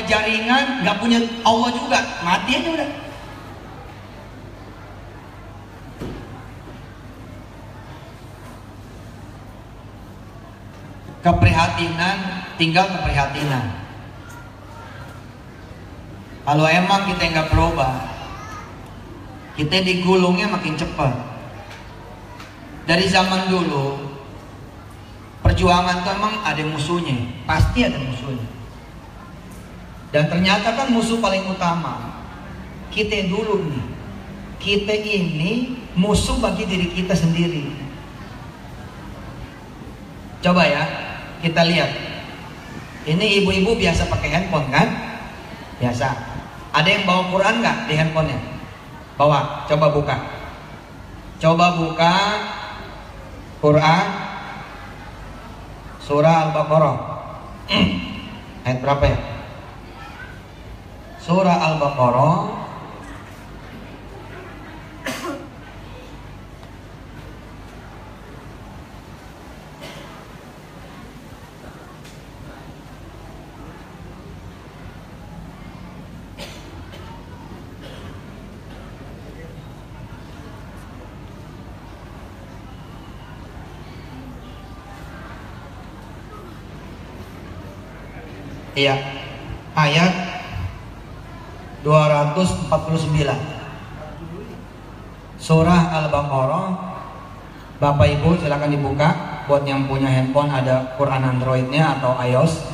jaringan, nggak punya Allah juga, mati aja udah. Keprihatinan, tinggal keprihatinan. Kalau emang kita nggak berubah, kita digulungnya makin cepat. Dari zaman dulu, perjuangan itu emang ada musuhnya, pasti ada musuhnya. Dan ternyata kan musuh paling utama kita dulu nih. Kita ini musuh bagi diri kita sendiri. Coba ya, kita lihat. Ini ibu-ibu biasa pakai handphone kan? Biasa. Ada yang bawa Quran nggak di handphonenya? Bawa. Coba buka. Coba buka Quran surah Al-Baqarah. Ayat berapa ya? Surah Al-Baqarah iya, ayat 249 Surah Al-Baqarah. Bapak Ibu silakan dibuka. Buat yang punya handphone ada Quran Androidnya atau iOS.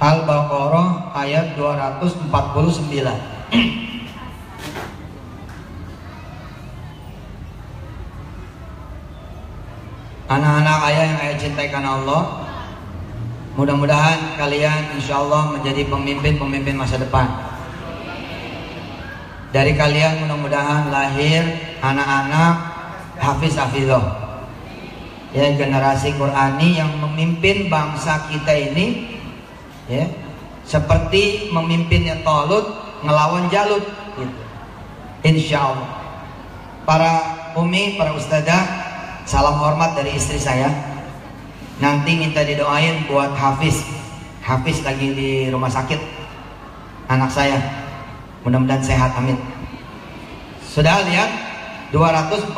Al-Baqarah ayat 249. Anak-anak ayah yang ayah cintai karena Allah, mudah-mudahan kalian insya Allah menjadi pemimpin-pemimpin masa depan. Dari kalian mudah-mudahan lahir anak-anak hafiz-hafizah, ya, generasi Qurani yang memimpin bangsa kita ini, ya, seperti memimpinnya Talut ngelawan Jalut, gitu. Insya Allah. Para umi, para ustadzah, salam hormat dari istri saya. Nanti minta didoain buat Hafiz. Hafiz lagi di rumah sakit, anak saya. Mudah-mudahan sehat, amin. Sudah lihat 249.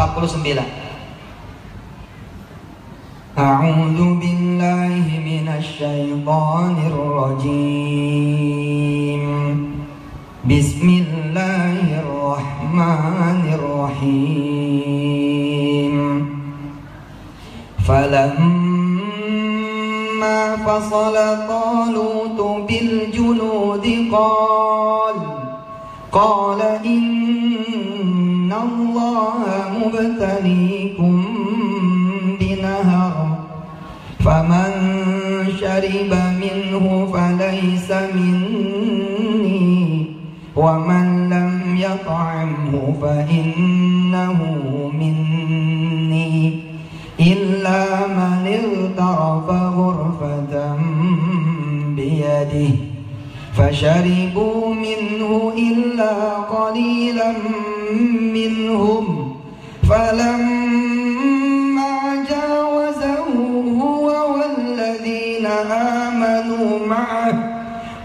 A'udzu billahi minasy syaithanir rajim. Bismillahirrahmanirrahim. فصل طالوت بالجنود قال إن الله مبتليكم بنهر فمن شرب منه فليس مني ومن لم يطعمه فإنه مني إلا من اغترف غرفة بيده فشربوا منه إلا قليلا منهم فلما جاوزه هو والذين آمنوا معه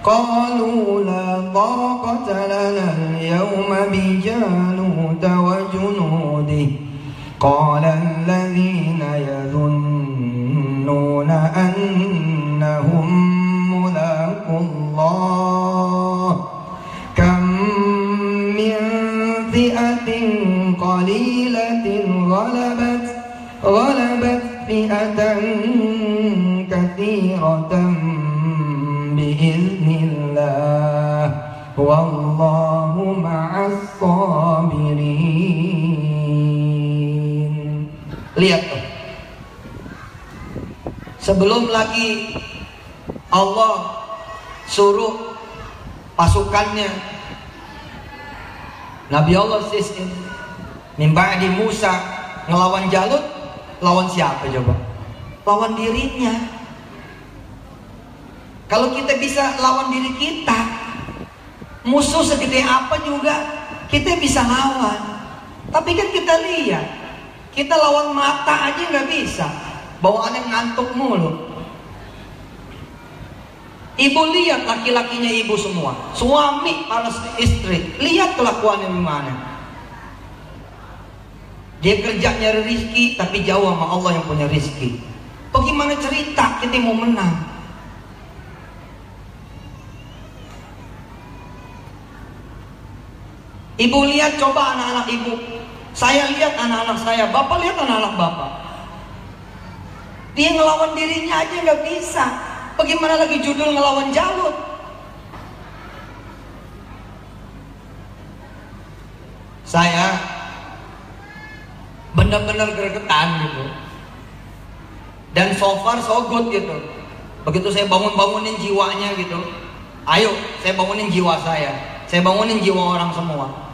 قالوا لا طاقة لنا اليوم بجالوت وجنوده قال الذين يظنون أنهم ملاقو الله كم من فئة قليلة غلبت فئة كثيرة بإذن الله والله مع الصابرين. Lihat tuh, sebelum lagi Allah suruh pasukannya Nabi Allah sistem mimba di Musa ngelawan Jalut, lawan siapa coba? Lawan dirinya. Kalau kita bisa lawan diri kita, musuh segede apa juga kita bisa lawan. Tapi kan kita lihat, kita lawan mata aja nggak bisa, bawaannya ngantuk mulu. Ibu lihat laki-lakinya ibu semua, suami para istri, lihat kelakuannya gimana. Dia kerja nyari rizki tapi jauh sama Allah yang punya rizki. Bagaimana cerita kita mau menang? Ibu lihat coba anak-anak ibu. Saya lihat anak-anak saya, bapak lihat anak-anak bapak. Dia ngelawan dirinya aja nggak bisa. Bagaimana lagi judul ngelawan Jalut? Saya benar-benar gregetan gitu. Dan so far so good gitu. Begitu saya bangunin jiwanya gitu. Ayo, saya bangunin jiwa saya. Saya bangunin jiwa orang semua.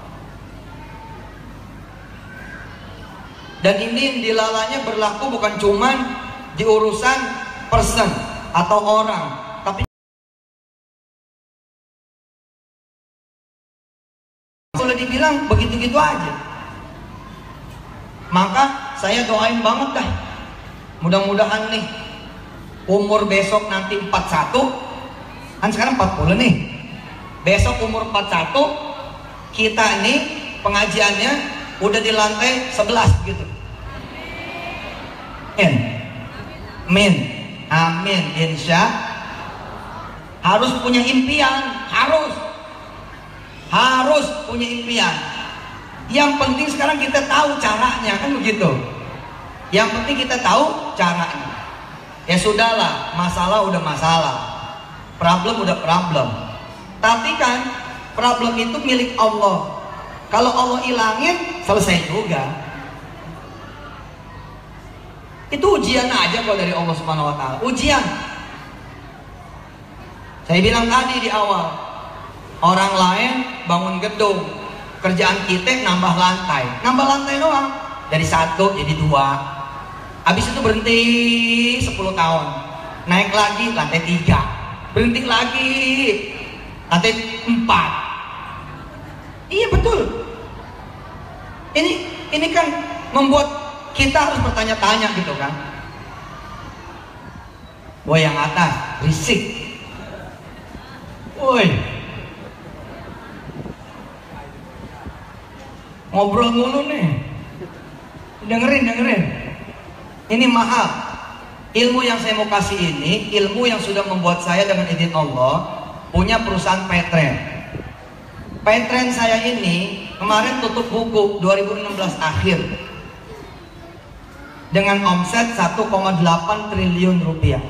Dan ini dilalanya berlaku bukan cuman di urusan person atau orang, tapi boleh dibilang begitu-gitu aja. Maka saya doain banget dah, mudah-mudahan nih umur besok nanti 41, kan sekarang 40 nih, besok umur 41 kita nih pengajiannya udah di lantai 11 gitu. Amin. Amin, insya. Harus punya impian, harus punya impian. Yang penting sekarang kita tahu caranya, kan begitu. Yang penting kita tahu caranya. Ya sudahlah, masalah udah masalah, problem udah problem. Tapi kan problem itu milik Allah. Kalau Allah ilangin, selesai juga. Itu ujian aja kok dari Allah Subhanahu wa taala. Ujian. Saya bilang tadi di awal, orang lain bangun gedung, kerjaan kita nambah lantai. Nambah lantai doang. Dari 1 jadi 2. Habis itu berhenti 10 tahun. Naik lagi lantai 3. Berhenti lagi lantai 4. Iya betul. Ini kan membuat kita harus bertanya-tanya gitu kan. Woi yang atas, risik. Woi, ngobrol mulu nih. Dengerin. Ini mahal. Ilmu yang saya mau kasih ini, ilmu yang sudah membuat saya dengan izin Allah punya perusahaan Petren. Petren saya ini kemarin tutup buku 2016 akhir dengan omset 1,8 triliun rupiah.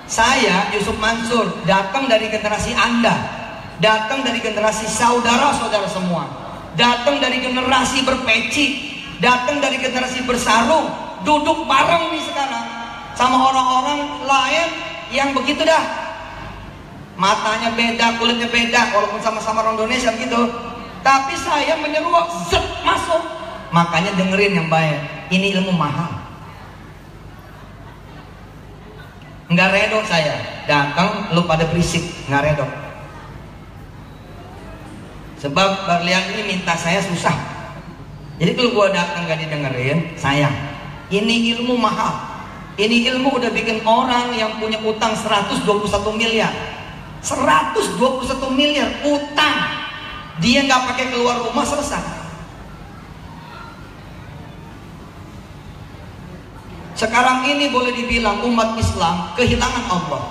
Saya, Yusuf Mansur, datang dari generasi Anda, datang dari generasi saudara-saudara semua, datang dari generasi berpeci, datang dari generasi bersarung, duduk bareng nih sekarang sama orang-orang lain yang begitu dah. Matanya beda, kulitnya beda, walaupun sama-sama orang Indonesia gitu. Tapi saya menyeruak, zet, masuk. Makanya dengerin yang baik. Ini ilmu mahal. Nggak redo saya. Datang lu pada berisik, nggak redo. Sebab Barlian ini minta saya susah. Jadi kalau gua datang nggak didengerin, sayang. Ini ilmu mahal. Ini ilmu udah bikin orang yang punya utang 121 miliar. 121 miliar utang. Dia nggak pakai keluar rumah, selesai. Sekarang ini boleh dibilang umat Islam kehilangan Allah.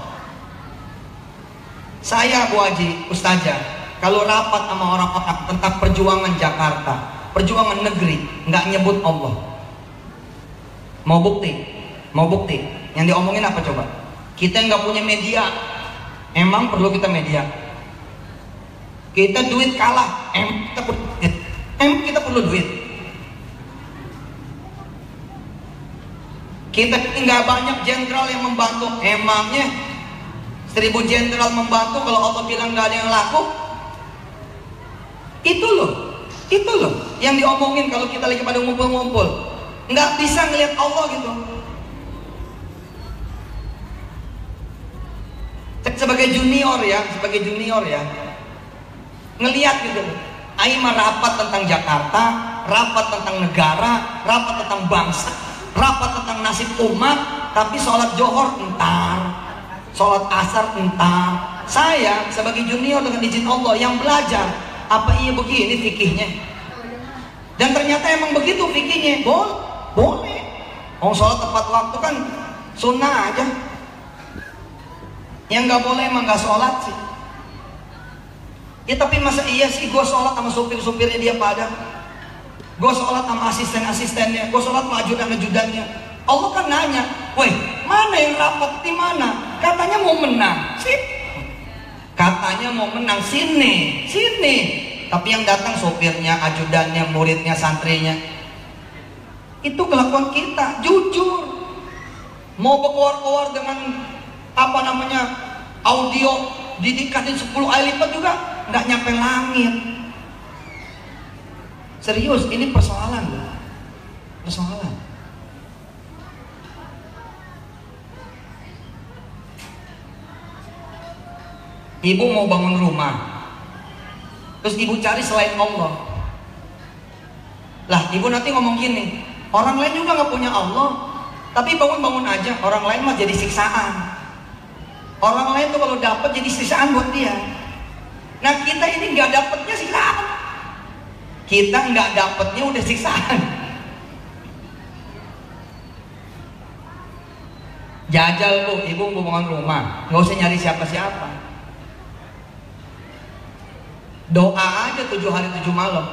Saya Bu Haji, Ustazah, kalau rapat sama orang-orang tentang perjuangan Jakarta, perjuangan negeri, nggak nyebut Allah. Mau bukti? Yang diomongin apa coba? Kita nggak punya media. Emang perlu kita media? Kita duit kalah. Kita perlu duit. Kita nggak banyak jenderal yang membantu. Emangnya 1000 jenderal membantu kalau Allah bilang nggak ada yang laku? Itu loh yang diomongin kalau kita lagi pada ngumpul-ngumpul. Nggak bisa ngelihat Allah gitu. Sebagai junior ya, ngelihat gitu. Aima rapat tentang Jakarta, rapat tentang negara, rapat tentang bangsa, rapat tentang nasib umat, tapi sholat johor entar. sholat asar entah. Saya sebagai junior dengan izin Allah yang belajar, apa iya begini fikihnya? Dan ternyata emang begitu fikihnya. Boleh. Mau sholat tepat waktu kan sunnah aja. Yang nggak boleh emang nggak sholat sih. Ya tapi masa iya sih gue sholat sama supir-supirnya dia pada, gue sholat sama asisten-asistennya, gue sholat sama ajudan-ajudannya. Allah kan nanya, weh mana yang rapat di mana? Katanya mau menang, sip. Katanya mau menang, sini. Tapi yang datang sopirnya, ajudannya, muridnya, santrinya. Itu kelakuan kita, jujur. Mau berkeluar-keluar dengan audio didikatin 10 kali lipat juga nggak nyampe langit. Serius, ini persoalan. Ibu mau bangun rumah, terus ibu cari selain Allah. Lah ibu nanti ngomong gini, orang lain juga nggak punya Allah, tapi bangun-bangun aja. Orang lain mah jadi siksaan. Orang lain tuh kalau dapat jadi siksaan buat dia. Nah kita ini nggak dapatnya siksaan. Kita nggak dapatnya udah siksaan. Jajal tuh, ibu mau bangun rumah, nggak usah nyari siapa-siapa. Doa aja 7 hari 7 malam.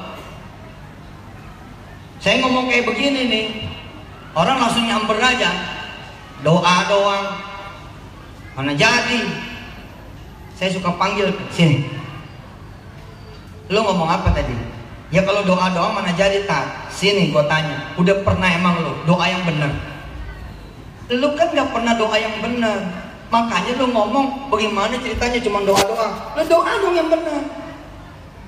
Saya ngomong kayak begini nih, orang langsung nyamper aja. Doa doang, mana jadi. Saya suka panggil, sini. Lu ngomong apa tadi? Ya kalau doa doang mana jadi tak? Sini gua tanya, udah pernah emang lu doa yang bener? Lu kan gak pernah doa yang bener, makanya lu ngomong bagaimana ceritanya cuma doa doang. Lu doa dong yang bener,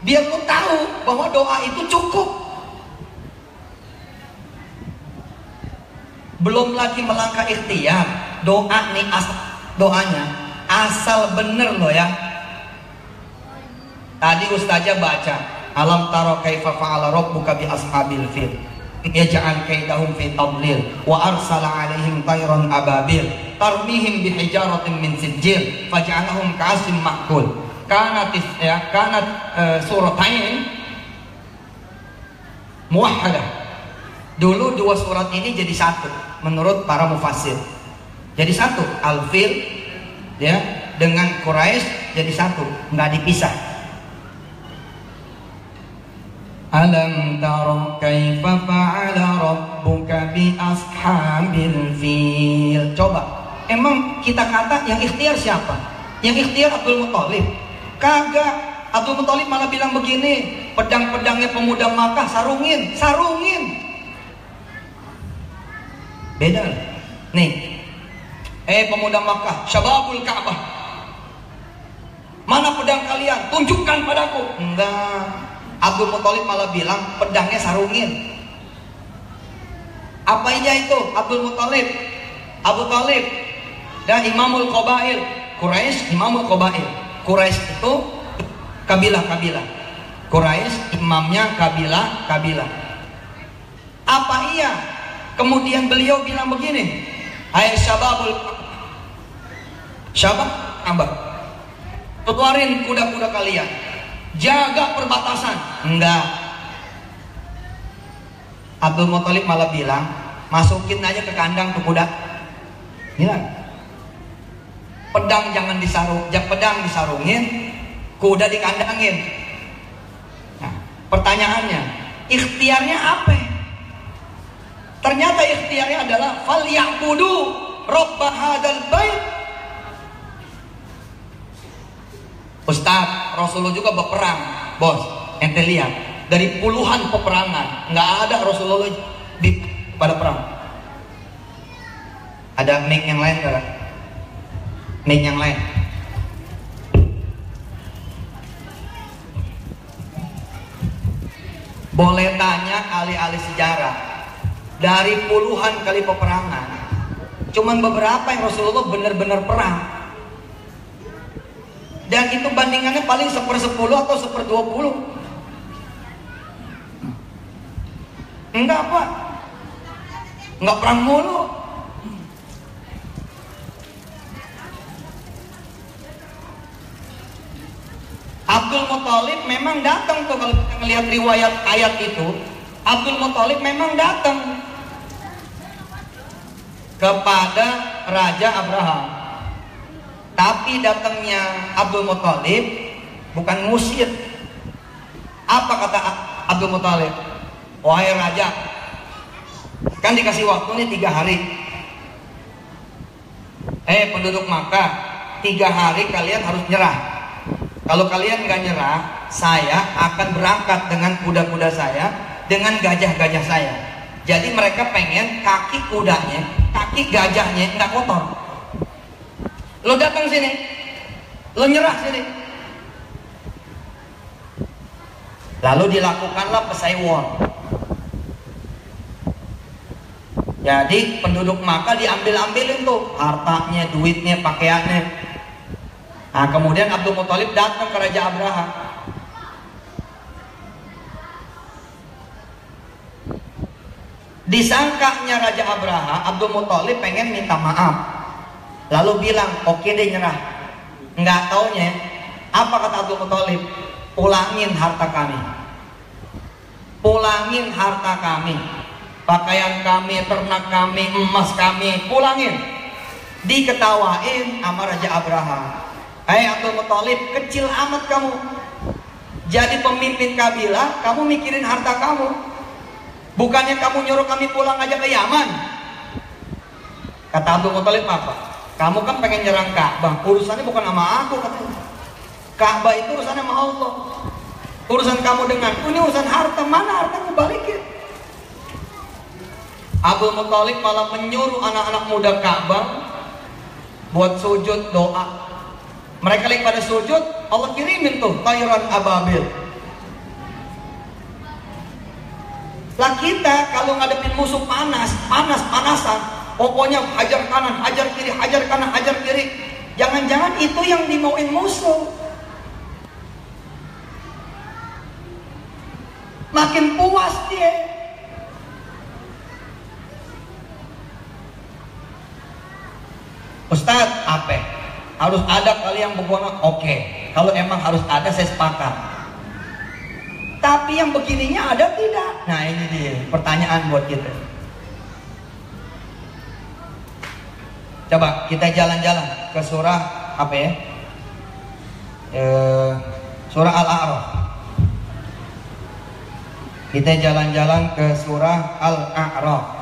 biar lu tahu bahwa doa itu cukup. Belum lagi melangkah ikhtiar. Doa nih doanya asal bener loh ya. Tadi ustazah baca, alam taro kaifa fa'ala rabbuka bi ashabil fil yaj'al kaidahum fi tadlil wa arsala alaihim tayran ababil tarmihim bi hijaratin min sijil faj'alahum ka'asim ma'kul. Kanat suratain muwahhadah. Dulu 2 surat ini jadi satu menurut para mufassir. Jadi satu, Al-Fil ya dengan Quraisy jadi satu, nggak dipisah. Alam tara kaifa fa'ala rabbuka bi ashabil fil. Coba, emang kita kata yang ikhtiar siapa? Yang ikhtiar Abdul Muthalib? Kagak. Abdul Muthalib malah bilang begini, pedang-pedangnya pemuda Makkah sarungin. Beda nih. Pemuda Makkah, syababul Ka'bah, mana pedang kalian? Tunjukkan padaku. Enggak. Abdul Muthalib malah bilang pedangnya sarungin. Apa iya itu Abdul Muthalib? Abu Talib dan Imamul Qabail. Quraisy Imamul Qabail. Quraisy itu kabilah-kabilah. Quraisy imamnya kabilah-kabilah. Apa iya kemudian beliau bilang begini, hai syabab Abah, keluarin kuda-kuda kalian, jaga perbatasan. Enggak. Abdul Muthalib malah bilang, masukin aja ke kandang tuh kuda. Bilang, pedang jangan pedang disarungin, kuda dikandangin. Nah, pertanyaannya, ikhtiarnya apa? Ternyata ikhtiarnya adalah falyabudu rabb hadzal bait. Ustaz, Rasulullah juga berperang, bos. Ente lihat, dari puluhan peperangan nggak ada Rasulullah pada perang. Ada mic yang lain nggak? Mic yang lain. Boleh tanya ahli-ahli sejarah, dari puluhan kali peperangan, cuman beberapa yang Rasulullah benar-benar perang. Dan itu bandingannya paling 1/10 atau 1/20. Enggak apa, enggak perang mulu. Abdul Muthalib memang datang tuh, kalau kita ngelihat riwayat ayat itu, Abdul Muthalib memang datang kepada Raja Abraham. Tapi datangnya Abdul Muthalib bukan ngusir. Apa kata Abdul Muthalib? Wahai raja, kan dikasih waktu nih 3 hari. Penduduk Makkah, 3 hari kalian harus nyerah. Kalau kalian gak nyerah, saya akan berangkat dengan kuda-kuda saya, dengan gajah-gajah saya. Jadi mereka pengen kaki kudanya, kaki gajahnya nggak kotor. Lo datang sini, lo nyerah sini. Lalu dilakukanlah pesaing war. Jadi penduduk Makkah diambil-ambilin tuh hartanya, duitnya, pakaiannya. Nah, kemudian Abdul Muthalib datang ke Raja Abraha. Disangkanya Raja Abraha, Abdul Muthalib pengen minta maaf. Lalu bilang, oke deh nyerah. Nggak taunya, apa kata Abdul Muthalib? Pulangin harta kami. Pulangin harta kami. Pakaian kami, ternak kami, emas kami, pulangin. Diketawain sama Raja Abraha. Abdul Muthalib, kecil amat kamu. Jadi pemimpin kabilah, kamu mikirin harta kamu. Bukannya kamu nyuruh kami pulang aja ke Yaman. Kata Abdul Muthalib apa? Kamu kan pengen nyerang Ka'bah, urusannya bukan sama aku katanya. Ka'bah itu urusannya sama Allah. Urusan kamu dengan ini urusan harta, mana harta aku balikin. Abdul Muthalib malah menyuruh anak-anak muda Ka'bah buat sujud doa. Mereka lagi pada sujud, Allah kirimin tuh tayran ababil. Lah kita kalau ngadepin musuh panas-panasan, pokoknya hajar kanan, hajar kiri, hajar kanan, hajar kiri. Jangan-jangan itu yang dimauin musuh. Makin puas dia. Ustadz, apa? Harus ada kali yang begona? Oke. Kalau emang harus ada, saya sepakat. Tapi yang begininya ada tidak? Nah ini dia pertanyaan buat kita. Coba kita jalan-jalan ke surah apa ya? Surah Al-A'raf. Kita jalan-jalan ke surah Al-A'raf.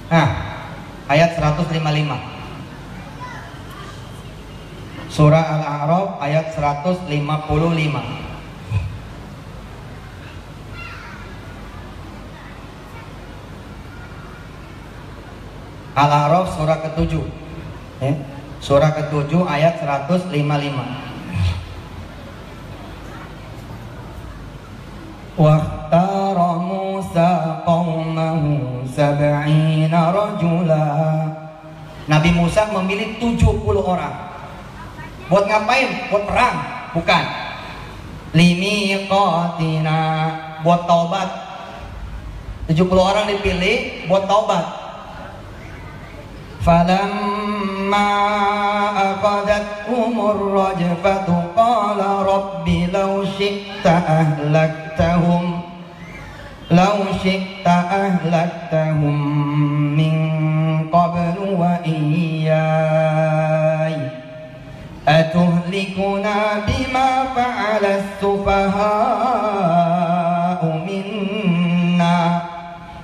Nah, ayat 155. Surah Al-A'raf ayat 155. Al-A'raf surah ke-7. Surah ke-7 ayat 155. Waqtara Musa qaumahu 70 rajula. Nabi Musa memilih 70 orang. Buat ngapain? Buat perang? Bukan. Limiqatina, buat taubat. 70 orang dipilih buat taubat. Falamma aqadathumur rajfatu qala rabbi law syi'ta ahlaktahum min qablu wa iyyai atuhlikuna bima fa'ala as-sufaha'u minna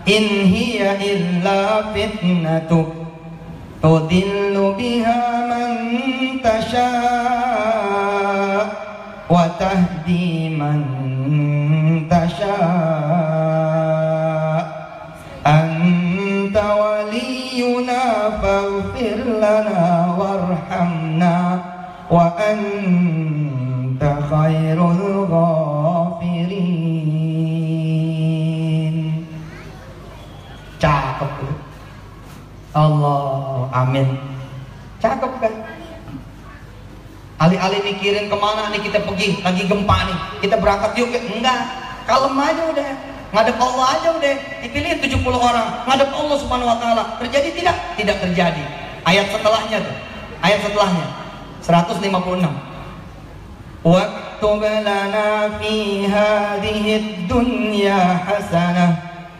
in hiya illa fitnatuk tudillu biha man tasha' wa tahdi man tasha' anta waliyuna faghfir lana warhamna wa anta khairul ghafirin. Cakep tuh. Allah, amin. Cakep kan? Alih-alih mikirin kemana nih kita pergi, lagi gempa nih, kita berangkat yuk. Enggak, kalem aja udah, ngadep Allah aja udah. Dipilih 70 orang, ngadep Allah subhanahu wa ta'ala. Terjadi tidak? Tidak terjadi. Ayat setelahnya tuh ayat setelahnya 156. Waktub lana fi hadhihi dunya hasanah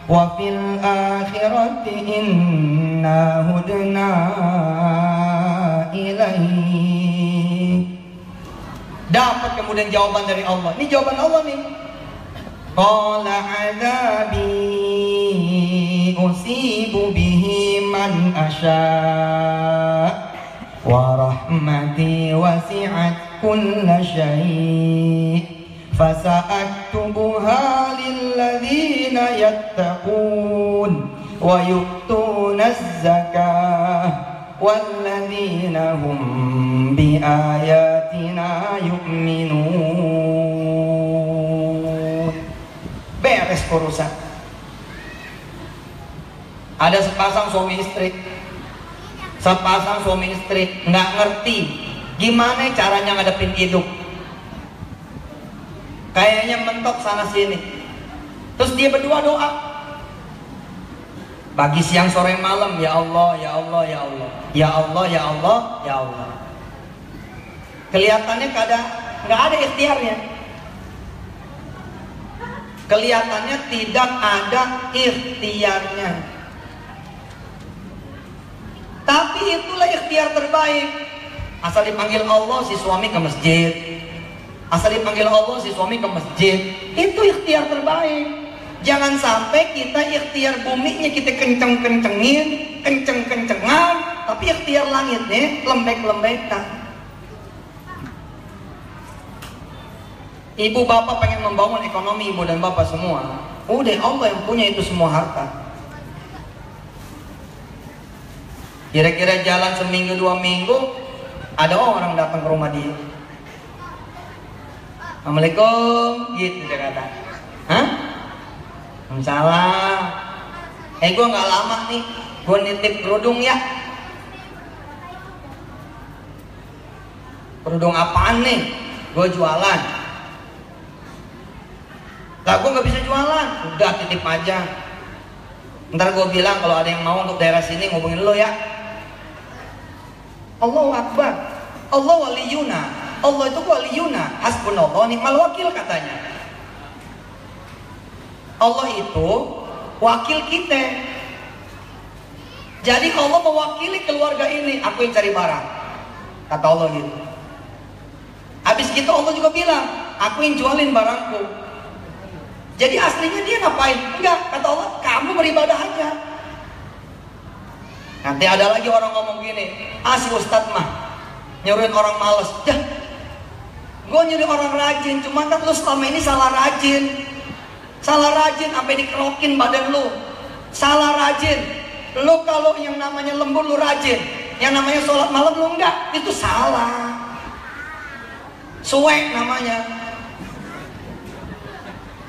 wa fil akhirati inna hudna ilaih. Dapat kemudian jawaban dari Allah. Ini jawaban Allah nih. Qala adabi usibu bihi man asya wa rahmati wasi'at kulla syai' fasa'aktubuha lilladzina yattaqun wa yu'tuna az-zakah walladzina hum biayatina yu'minun. Beres urusan. Ada sepasang suami istri nggak ngerti gimana caranya ngadepin hidup. Kayaknya mentok sana sini. Terus dia berdua doa pagi siang sore malam, ya Allah ya Allah ya Allah ya Allah ya Allah ya Allah. Kelihatannya kadang nggak ada ikhtiarnya. Kelihatannya tidak ada ikhtiarnya. Tapi itulah ikhtiar terbaik. Asal dipanggil Allah si suami ke masjid. Asal dipanggil Allah si suami ke masjid. Itu ikhtiar terbaik. Jangan sampai kita ikhtiar buminya kita kenceng-kencengin, kenceng-kencengan, tapi ikhtiar langitnya lembek-lembekan. Ibu bapak pengen membangun ekonomi ibu dan bapak semua. Udah Allah yang punya itu semua harta. Kira-kira jalan seminggu 2 minggu, ada orang datang ke rumah dia. Assalamualaikum, gitu dia kata. Hah? Waalaikumsalam. Gue nggak lama nih, gue nitip kerudung ya. Kerudung apaan nih? Gue jualan. Lah gue nggak bisa jualan, udah titip aja. Ntar gue bilang kalau ada yang mau untuk daerah sini ngubungin lo ya. Allahu Akbar. Allah waliyuna. Allah itu waliyuna. Hasbunallah ni'mal wakil katanya. Allah itu wakil kita. Jadi Allah mewakili keluarga ini. Aku yang cari barang, kata Allah gitu. Habis gitu Allah juga bilang, aku yang jualin barangku. Jadi aslinya dia ngapain? Enggak, kata Allah, kamu beribadah aja. Nanti ada lagi orang ngomong gini, si Ustadz mah nyuruhin orang males. Dah, gue nyuruh orang rajin, cuman kan lu selama ini salah rajin. Salah rajin sampai dikerokin badan lu. Salah rajin. Lu kalau yang namanya lembur lu rajin, yang namanya sholat malam lu enggak, itu salah. Suek namanya.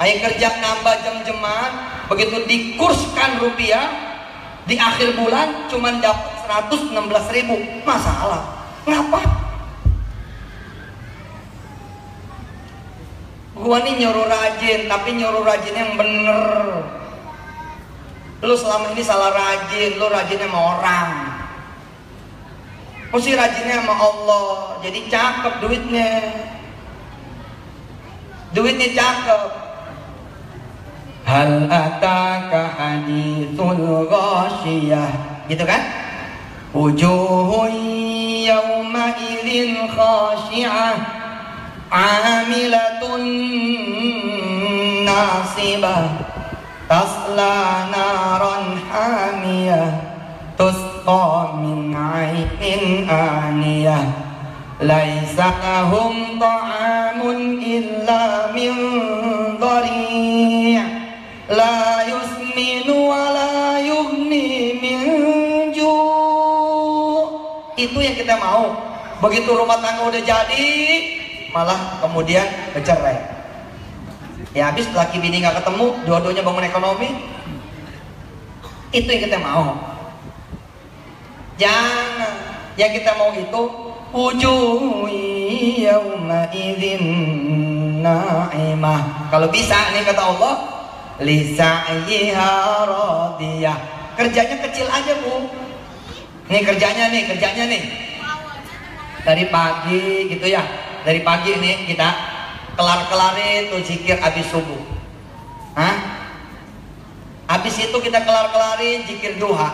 Ayo kerja nambah jam-jaman, begitu dikurskan rupiah, di akhir bulan cuman dapat 116.000. Masalah. Ngapa? Gua nih nyuruh rajin, tapi nyuruh rajin yang bener. Lu selama ini salah rajin, lu rajinnya sama orang. Mesti rajinnya sama Allah. Jadi cakep duitnya. Duitnya cakep. Hal ataka hadithul ghasyiyah, gitu kan? Wujuhun yawma idzin khashi'ah, amilatun nasibah, tasla naran hamiyah, tusqa min 'ainin aniyah, laisa lahum ta'amun illa min dhari', la yusminu wa la yughni min ju'. Itu yang kita mau. Begitu rumah tangga udah jadi, malah kemudian bercerai. Ya habis laki bini gak ketemu, dua-duanya bangun ekonomi. Itu yang kita mau. Jangan. Yang kita mau itu wujuhi yawma idzin na'imah. Kalau bisa nih kata Allah, lisa'yiha radiyah. Kerjanya kecil aja bu. Nih kerjanya nih. Dari pagi gitu ya. Dari pagi nih kita kelar-kelarin tuh zikir habis subuh. Hah? Habis itu kita kelar-kelarin zikir duha.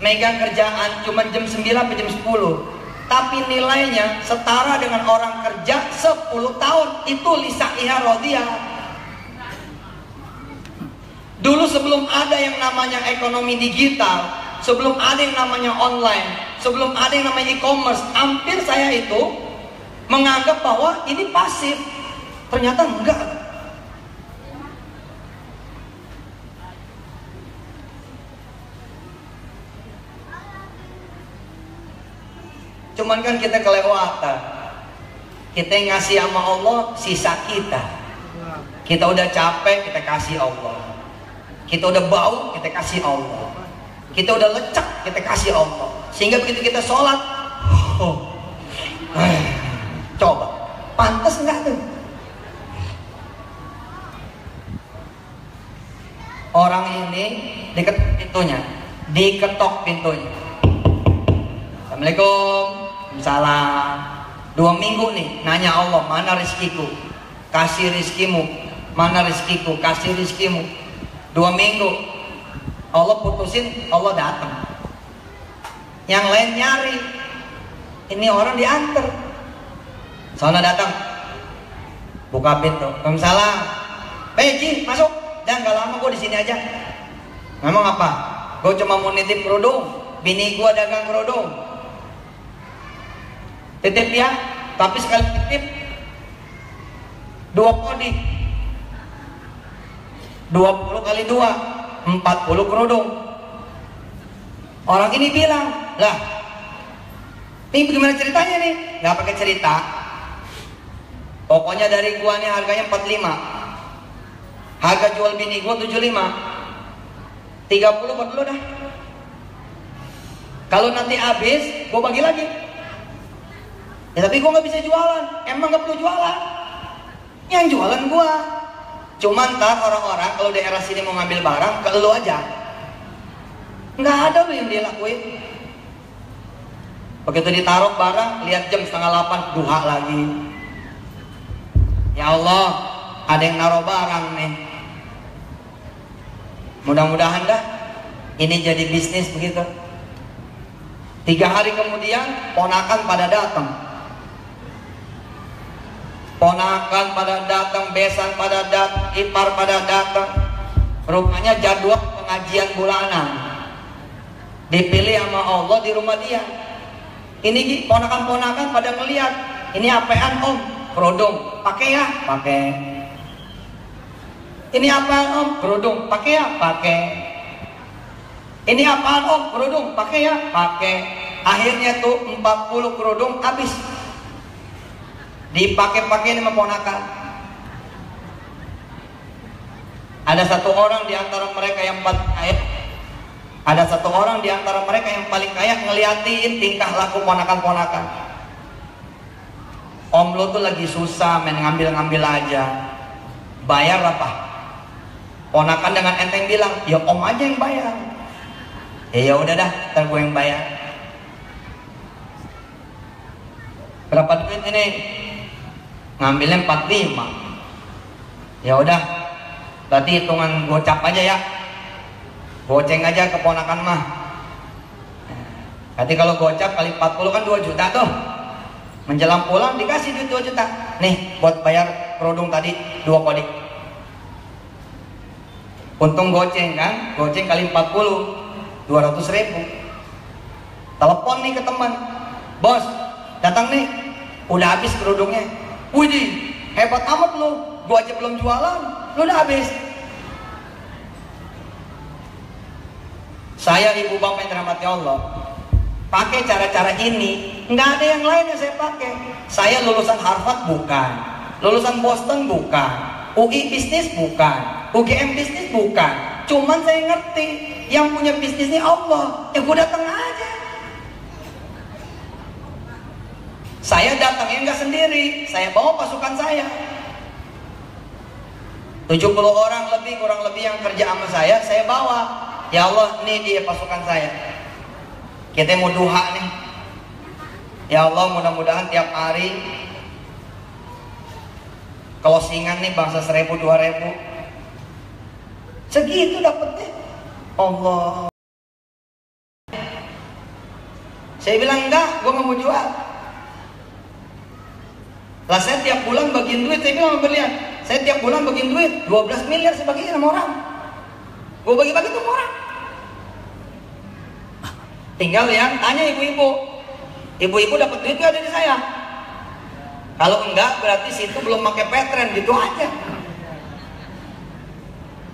Megang kerjaan cuma jam 9 sampai jam 10. Tapi nilainya setara dengan orang kerja 10 tahun. Itu lisa'ihah radiyah. Dulu sebelum ada yang namanya ekonomi digital, sebelum ada yang namanya online, sebelum ada yang namanya e-commerce, hampir saya itu menganggap bahwa ini pasif. Ternyata enggak. Cuman kan kita kelewatan. Kita yang ngasih sama Allah sisa kita. Kita udah capek, kita kasih Allah. Kita udah bau, kita kasih Allah. Kita udah lecek, kita kasih Allah. Sehingga begitu kita sholat, coba, pantas nggak tuh? Orang ini diketok pintunya. Assalamualaikum, salam. 2 minggu nih, nanya Allah, mana rezekiku? Kasih rezekimu. Mana rezekiku? Kasih rezekimu. 2 minggu, Allah putusin, Allah datang. Yang lain nyari, ini orang diantar. Soalnya datang, buka pintu. Waalaikumsalam. Ji, masuk. Dan gak lama gue di sini aja. Memang apa? Gue cuma mau nitip kerudung. Bini gue dagang kerudung. Titip ya, tapi sekali titip 2 kodi. 20 kali 2, 40 kerudung. Orang ini bilang, lah, ini bagaimana ceritanya nih? Gak pakai cerita. Pokoknya dari gua nih harganya 45. Harga jual bini gua 75. 30 buat lu dah. Kalau nanti habis, gua bagi lagi. Ya tapi gua gak bisa jualan. Emang gak perlu jualan. Yang jualan gua. Cuman ntar orang-orang kalau daerah sini mau ngambil barang, ke lu aja. Nggak ada lo yang dia lakuin. Begitu ditaruh barang, lihat jam 7:30 duha lagi. Ya Allah, ada yang naruh barang nih. Mudah-mudahan dah ini jadi bisnis begitu. 3 hari kemudian ponakan pada datang. Ponakan pada datang, besan pada datang, ipar pada datang. Rupanya jadwal pengajian bulanan dipilih sama Allah di rumah dia. Ini ponakan-ponakan pada ngeliat, ini apaan om? Kerudung, pakai ya? Pakai. Ini apaan om? Kerudung, pakai ya? Pakai. Ini apaan om? Kerudung, pakai ya? Pakai. Akhirnya tuh 40 kerudung habis. Dipakai-pakai sama ponakan. Ada satu orang di antara mereka yang paling kaya. Ada satu orang di antara mereka yang paling kaya ngeliatin tingkah laku ponakan-ponakan. Om lo tuh lagi susah, main ngambil-ngambil aja. Bayar apa? Ponakan dengan enteng bilang, ya om aja yang bayar. Ya udah dah, ntar gue yang bayar. Berapa duit ini? Ngambilnya 45. Ya udah, berarti hitungan gocap aja ya. Goceng aja ke ponakan mah. Nanti kalau gocap kali 40 kan 2 juta tuh. Menjelang pulang dikasih duit 2 juta. Nih buat bayar kerudung tadi 2 kodi. Untung goceng kan, goceng kali 40 200.000. Telepon nih ke teman, bos datang nih, udah habis kerudungnya. Widih, hebat amat lu, gua aja belum jualan, lu udah habis. Saya ibu bapak yang dirahmati Allah, pakai cara-cara ini, nggak ada yang lain yang saya pakai. Saya lulusan Harvard bukan, lulusan Boston bukan, UI bisnis bukan, UGM bisnis bukan. Cuman saya ngerti, yang punya bisnis ini Allah, ya gua datang aja. Saya datangnya nggak sendiri, saya bawa pasukan saya. 70 orang lebih, kurang lebih yang kerja sama saya bawa. Ya Allah, ini dia pasukan saya. Kita mau duha nih. Ya Allah, mudah-mudahan tiap hari closingan nih bangsa 1000 2000 segitu dapetnya. Allah. Saya bilang enggak, gue nggak mau jual. Lah saya tiap bulan bagiin duit, saya bilang sama beliau, saya tiap bulan bagiin duit 12 miliar saya bagiin sama orang. Gue bagi-bagi tuh sama orang. Tinggal yang tanya ibu-ibu. Ibu-ibu dapat duit gak dari saya? Kalau enggak berarti situ belum pakai petren, gitu aja.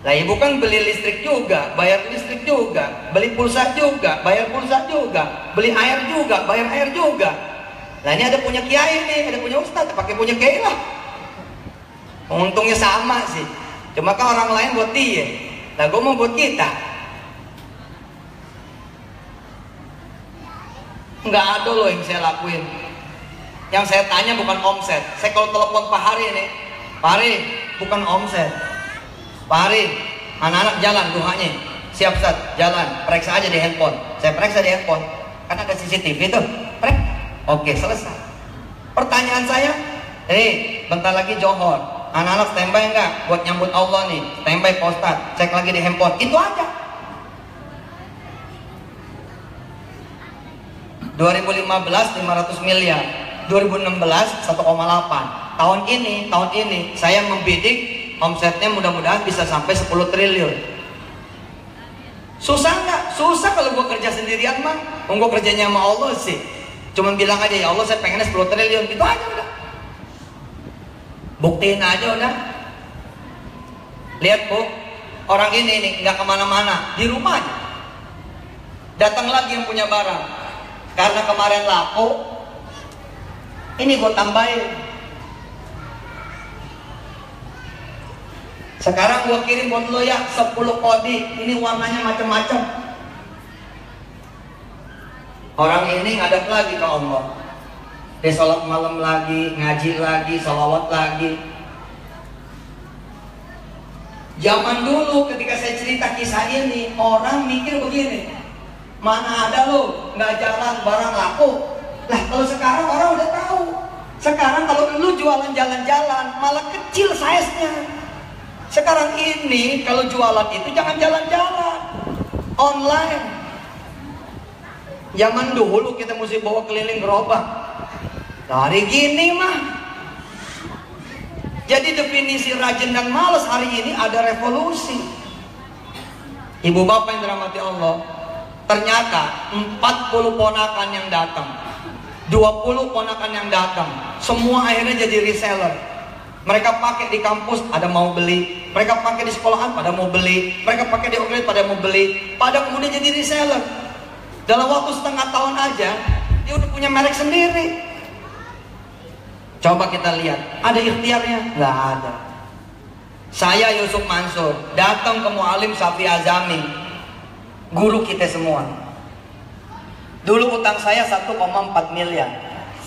Lah ibu kan beli listrik juga, bayar listrik juga, beli pulsa juga, bayar pulsa juga, beli air juga, bayar air juga. Nah ini ada punya kiai nih, ada punya ustadz, pakai punya kiai lah. Untungnya sama sih, cuma kan orang lain buat dia, lah gue mau buat kita. Nggak ada loh yang saya lakuin. Yang saya tanya bukan omset. Saya kalau telepon Pak Hari nih, Pak Hari bukan omset. Pak Hari, anak-anak jalan duhanya, siap Ustaz, jalan, periksa aja di handphone. Saya periksa di handphone, kan ada CCTV tuh, oke selesai. Pertanyaan saya, bentar lagi Johor, anak-anak standby nggak buat nyambut Allah nih, standby Pak Ustaz, cek lagi di handphone, itu aja. 2015 500 miliar, 2016 1,8. Tahun ini saya membidik omsetnya mudah-mudahan bisa sampai 10 triliun. Susah nggak? Susah kalau gua kerja sendirian mah. Gua kerjanya sama Allah sih. Cuman bilang aja, ya Allah saya pengennya 10 triliun, gitu aja udah. Buktiin aja udah. Lihat Bu, orang ini nih nggak kemana-mana, di rumah aja. Datang lagi yang punya barang. Karena kemarin laku, ini gue tambahin. Sekarang gue kirim buat lo ya 10 kodi. Ini warnanya macam-macam. Orang ini ngadap lagi ke Allah. Dia sholat malam lagi, ngaji lagi, sholawat lagi. Zaman dulu ketika saya cerita kisah ini, orang mikir begini, mana ada lo nggak jalan barang laku. Lah kalau sekarang orang udah tahu. Sekarang kalau lu jualan jalan-jalan malah kecil size-nya. Sekarang ini kalau jualan itu jangan jalan-jalan, online. Zaman dulu kita mesti bawa keliling gerobak. Hari gini mah. Jadi definisi rajin dan malas hari ini ada revolusi. Ibu bapak yang dirahmati Allah, ternyata 40 ponakan yang datang, 20 ponakan yang datang, semua akhirnya jadi reseller. Mereka pakai di kampus, ada mau beli. Mereka pakai di sekolahan, pada mau beli. Mereka pakai di outlet, pada mau beli. Pada kemudian jadi reseller. Dalam waktu setengah tahun aja, dia udah punya merek sendiri. Coba kita lihat, ada ikhtiarnya? Nggak ada. Saya Yusuf Mansur, datang ke Mu'alim Safi Azami, guru kita semua. Dulu utang saya 1,4 miliar.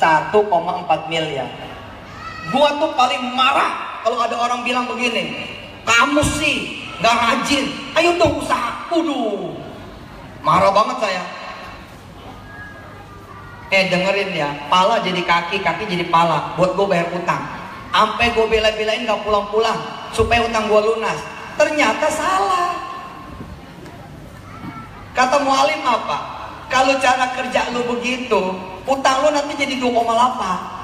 1,4 miliar. Gua tuh paling marah kalau ada orang bilang begini, kamu sih gak rajin, ayo dong usaha. Waduh, marah banget saya. Dengerin ya, pala jadi kaki, kaki jadi pala, buat gue bayar utang. Sampai gue bela-belain gak pulang-pulang supaya utang gue lunas. Ternyata salah. Kata mualim apa? Kalau cara kerja lu begitu, utang lu nanti jadi 2,8.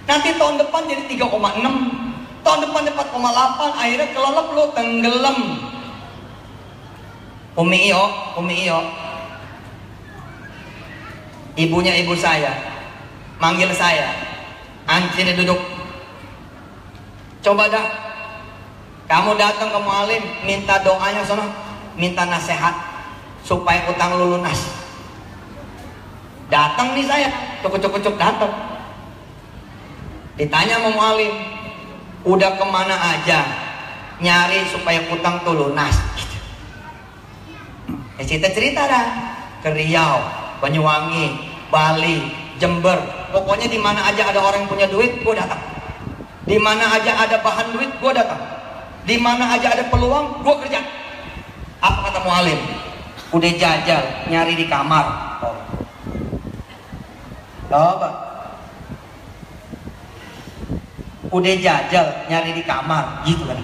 Nanti tahun depan jadi 3,6, tahun depan 4,8, akhirnya kelelep lu tenggelam. Umi Iyo, ibunya ibu saya, manggil saya, sini duduk. Coba dah, kamu datang ke mualim, minta doanya sono, minta nasihat supaya utang lu lunas. Datang nih saya, cukup datang. Ditanya sama mualim, udah kemana aja nyari supaya utang tuh lunas? Cerita dah, ke Riau, Banyuwangi, Bali, Jember, pokoknya di mana aja ada orang yang punya duit, gue datang. Di mana aja ada bahan duit, gue datang. Di mana aja ada peluang, gue kerja. Apa kata mualim? Udah jajal, nyari di kamar. Coba. Udah jajal nyari di kamar, gitu kan.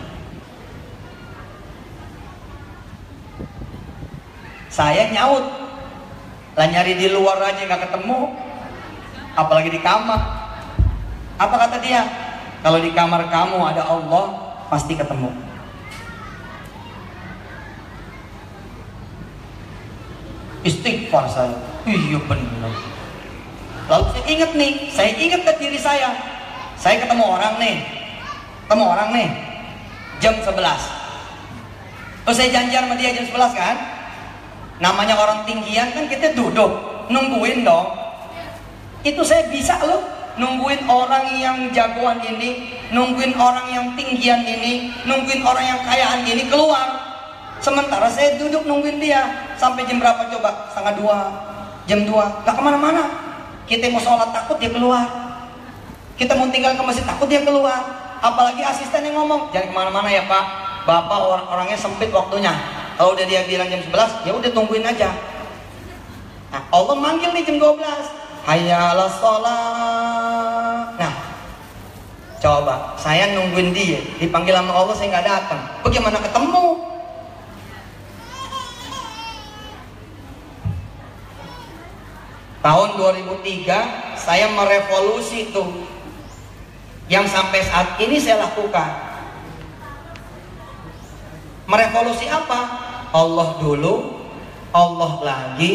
Saya nyaut, lah nyari di luar aja nggak ketemu, apalagi di kamar. Apa kata dia? Kalau di kamar kamu ada Allah, pasti ketemu. Istighfar saya, iya benar. Lalu saya ingat ke diri saya ketemu orang nih, jam 11. Terus saya janjian sama dia jam 11 kan. Namanya orang tinggian kan kita duduk nungguin dong. Itu saya bisa loh nungguin orang yang jagoan ini, nungguin orang yang tinggian ini, nungguin orang yang kayaan ini keluar. Sementara saya duduk nungguin dia sampai jam berapa coba? 1:30, jam 2, gak kemana-mana. Kita mau sholat takut dia keluar, kita mau tinggal ke masjid takut dia keluar. Apalagi asisten yang ngomong, jangan kemana-mana ya Pak, Bapak orangnya sempit waktunya. Kalau udah dia bilang jam 11, ya udah tungguin aja. Nah, Allah manggil nih jam 12. Hayya 'alas shalah. Nah, coba saya nungguin dia, dipanggil sama Allah saya nggak datang. Bagaimana ketemu? Tahun 2003 saya merevolusi tuh yang sampai saat ini saya lakukan. Merevolusi apa? Allah dulu, Allah lagi,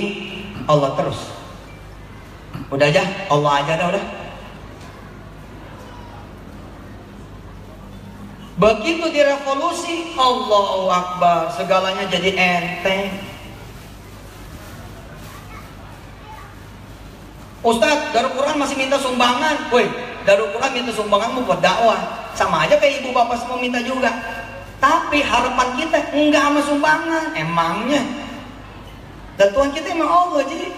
Allah terus. Udah aja, Allah aja dah udah. Begitu direvolusi, Allahu Akbar, segalanya jadi enteng. Ustadz, Darul Quran masih minta sumbangan. Woi, Darul Quran minta sumbangan mau buat dakwah. Sama aja kayak ibu bapak semua minta juga. Tapi harapan kita enggak sama sumbangan. Emangnya dan Tuhan kita emang Allah, jadi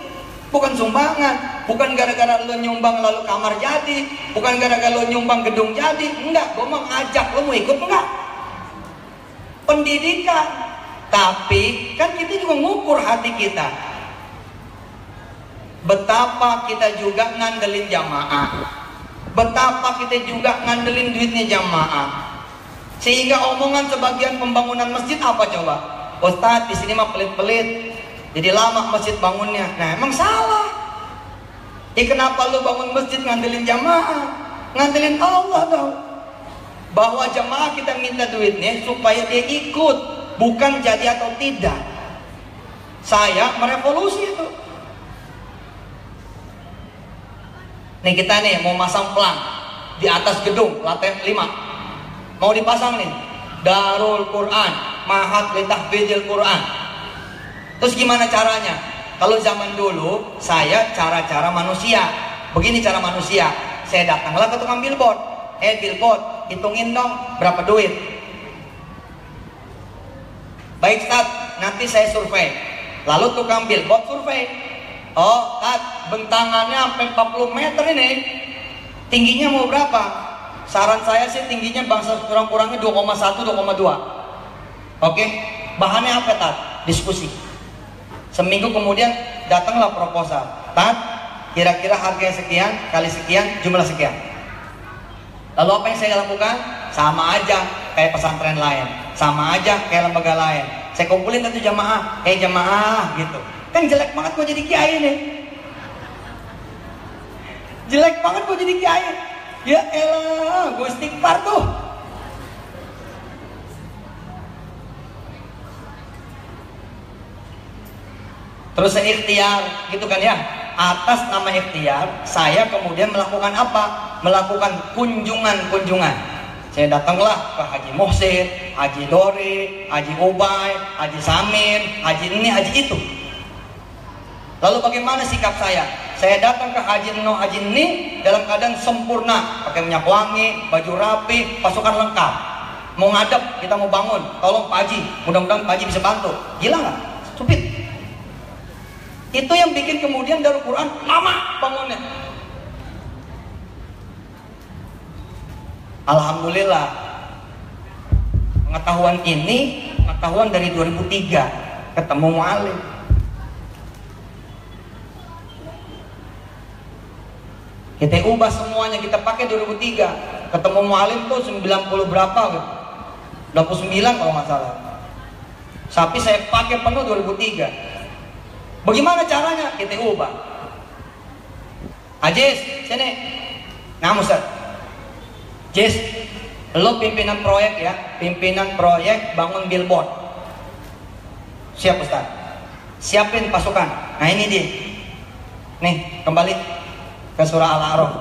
bukan sumbangan. Bukan gara-gara lo nyumbang lalu kamar jadi, bukan gara-gara lo nyumbang gedung jadi. Enggak, gue mau ngajak lo mau ikut enggak? Pendidikan. Tapi kan kita juga ngukur hati kita. Betapa kita juga ngandelin jamaah, betapa kita juga ngandelin duitnya jamaah. Sehingga omongan sebagian pembangunan masjid apa coba? Ustadz, di sini mah pelit-pelit, jadi lama masjid bangunnya. Nah, emang salah. Kenapa lu bangun masjid ngandelin jamaah? Ngandelin Allah dong. Bahwa jamaah kita minta duitnya supaya dia ikut, bukan jadi atau tidak. Saya merevolusi itu. Nih kita nih mau masang pelang di atas gedung lantai 5. Mau dipasang nih Darul Quran, Ma'had li Tahfidzil Quran. Terus gimana caranya? Kalau zaman dulu saya cara-cara manusia. Begini cara manusia. Saya datanglah ke tukang billboard. Billboard, hitungin dong berapa duit. Baik Ustaz, nanti saya survei. Lalu tukang billboard survei. Oh, Tat, bentangannya sampai 40 meter ini. Tingginya mau berapa? Saran saya sih tingginya bangsa kurang-kurangnya 2,1, 2,2. Oke? Bahannya apa, Tat? Diskusi. Seminggu kemudian datanglah proposal. Tat, kira-kira harganya sekian, kali sekian, jumlah sekian. Lalu apa yang saya lakukan? Sama aja kayak pesantren lain, sama aja kayak lembaga lain. Saya kumpulin satu jamaah, jamaah gitu. Kan jelek banget gue jadi kiai nih. Jelek banget gue jadi kiai. Ya elah, gue istighfar tuh. Terus saya ikhtiar, gitu kan ya. Atas nama ikhtiar, saya kemudian melakukan apa? Melakukan kunjungan-kunjungan. Saya datanglah ke Haji Muhsin, Haji Dori, Haji Ubay, Haji Samin, Haji ini, Haji itu. Lalu bagaimana sikap saya? Saya datang ke Haji No, Haji ini dalam keadaan sempurna, pakai minyak wangi, baju rapi, pasukan lengkap. Mau ngadep, kita mau bangun, tolong Pak Haji, mudah-mudahan Pak Haji bisa bantu. Gila nggak? Stupid. Itu yang bikin kemudian Darul Quran lama bangunnya. Alhamdulillah, pengetahuan ini pengetahuan dari 2003, ketemu mu'alim. Kita ubah semuanya, kita pakai 2003. Ketemu mualim tuh 90 berapa gitu. 29 kalau nggak salah. Tapi saya pakai penuh 2003. Bagaimana caranya? Kita ubah. Ajis, sini. Nah, Ustaz. Jis, lo pimpinan proyek ya, pimpinan proyek bangun billboard. Siap Ustaz. Siapin pasukan. Nah ini dia. Nih, kembali ke surah Al-A'raf.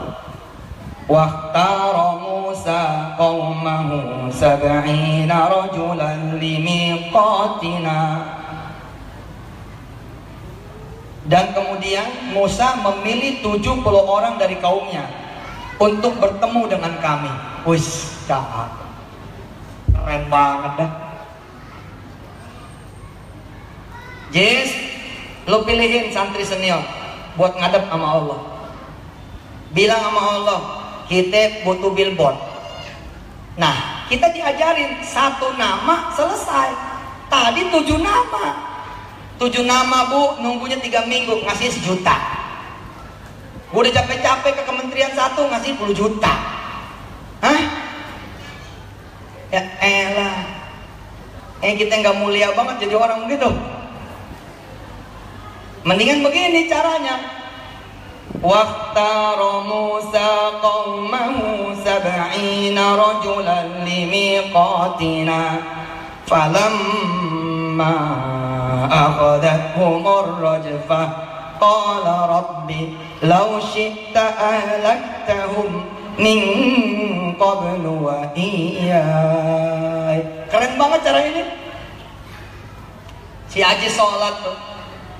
Waqtara Musa qaumahu sab'ina rajulan limiqatina. Dan kemudian Musa memilih 70 orang dari kaumnya untuk bertemu dengan kami. Wis, keren banget dah. Jis, lo pilihin santri senior buat ngadep sama Allah. Bilang sama Allah, kita butuh billboard. Nah, kita diajarin 1 nama selesai. Tadi 7 nama. 7 nama bu, nunggunya 3 minggu, ngasih 1 juta. Gue udah capek-capek ke kementerian 1 ngasih 10 juta. Hah? Ya elah. Kita nggak mulia banget jadi orang begitu. Mendingan begini caranya. Waqtara Musa qaumahu sab'ina rajulan limiqatina falamma akhadathumur rajfah qala rabbi law syi'ta ahlaktahum min qablu wa iyyai. Keren banget cara ini. Si Haji sholat tuh,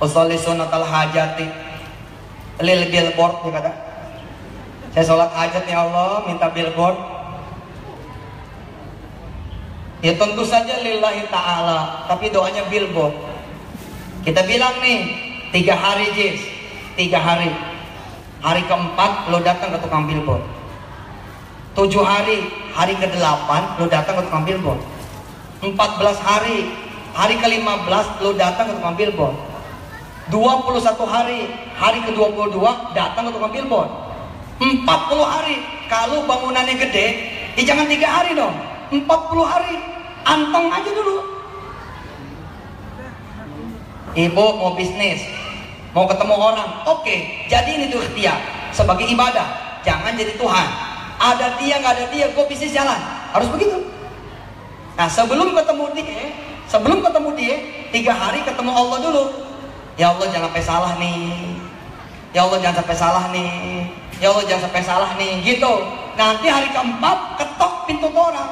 usolli sunatal hajati lil billboard, dia kata, saya sholat hajat ya Allah, minta billboard. Ya tentu saja lillahi ta'ala, tapi doanya billboard. Kita bilang nih 3 hari Jis, 3 hari. Hari keempat lo datang ke tukang billboard. 7 hari, hari ke-8 lo datang ke tukang billboard. 14 hari, hari ke-15 lo datang ke tukang billboard. 21 hari, hari ke-22 datang ke tukang billboard. 40 hari, kalau bangunannya gede, jangan 3 hari dong, 40 hari, anteng aja dulu. Ibu mau bisnis, mau ketemu orang, oke, jadi ini tuh ikhtiar sebagai ibadah, jangan jadi Tuhan. Ada dia, nggak ada dia, gue bisnis jalan, harus begitu. Nah sebelum ketemu dia, 3 hari ketemu Allah dulu. Ya Allah jangan sampai salah nih, ya Allah jangan sampai salah nih, ya Allah jangan sampai salah nih, gitu. Nanti hari keempat ketok pintu orang.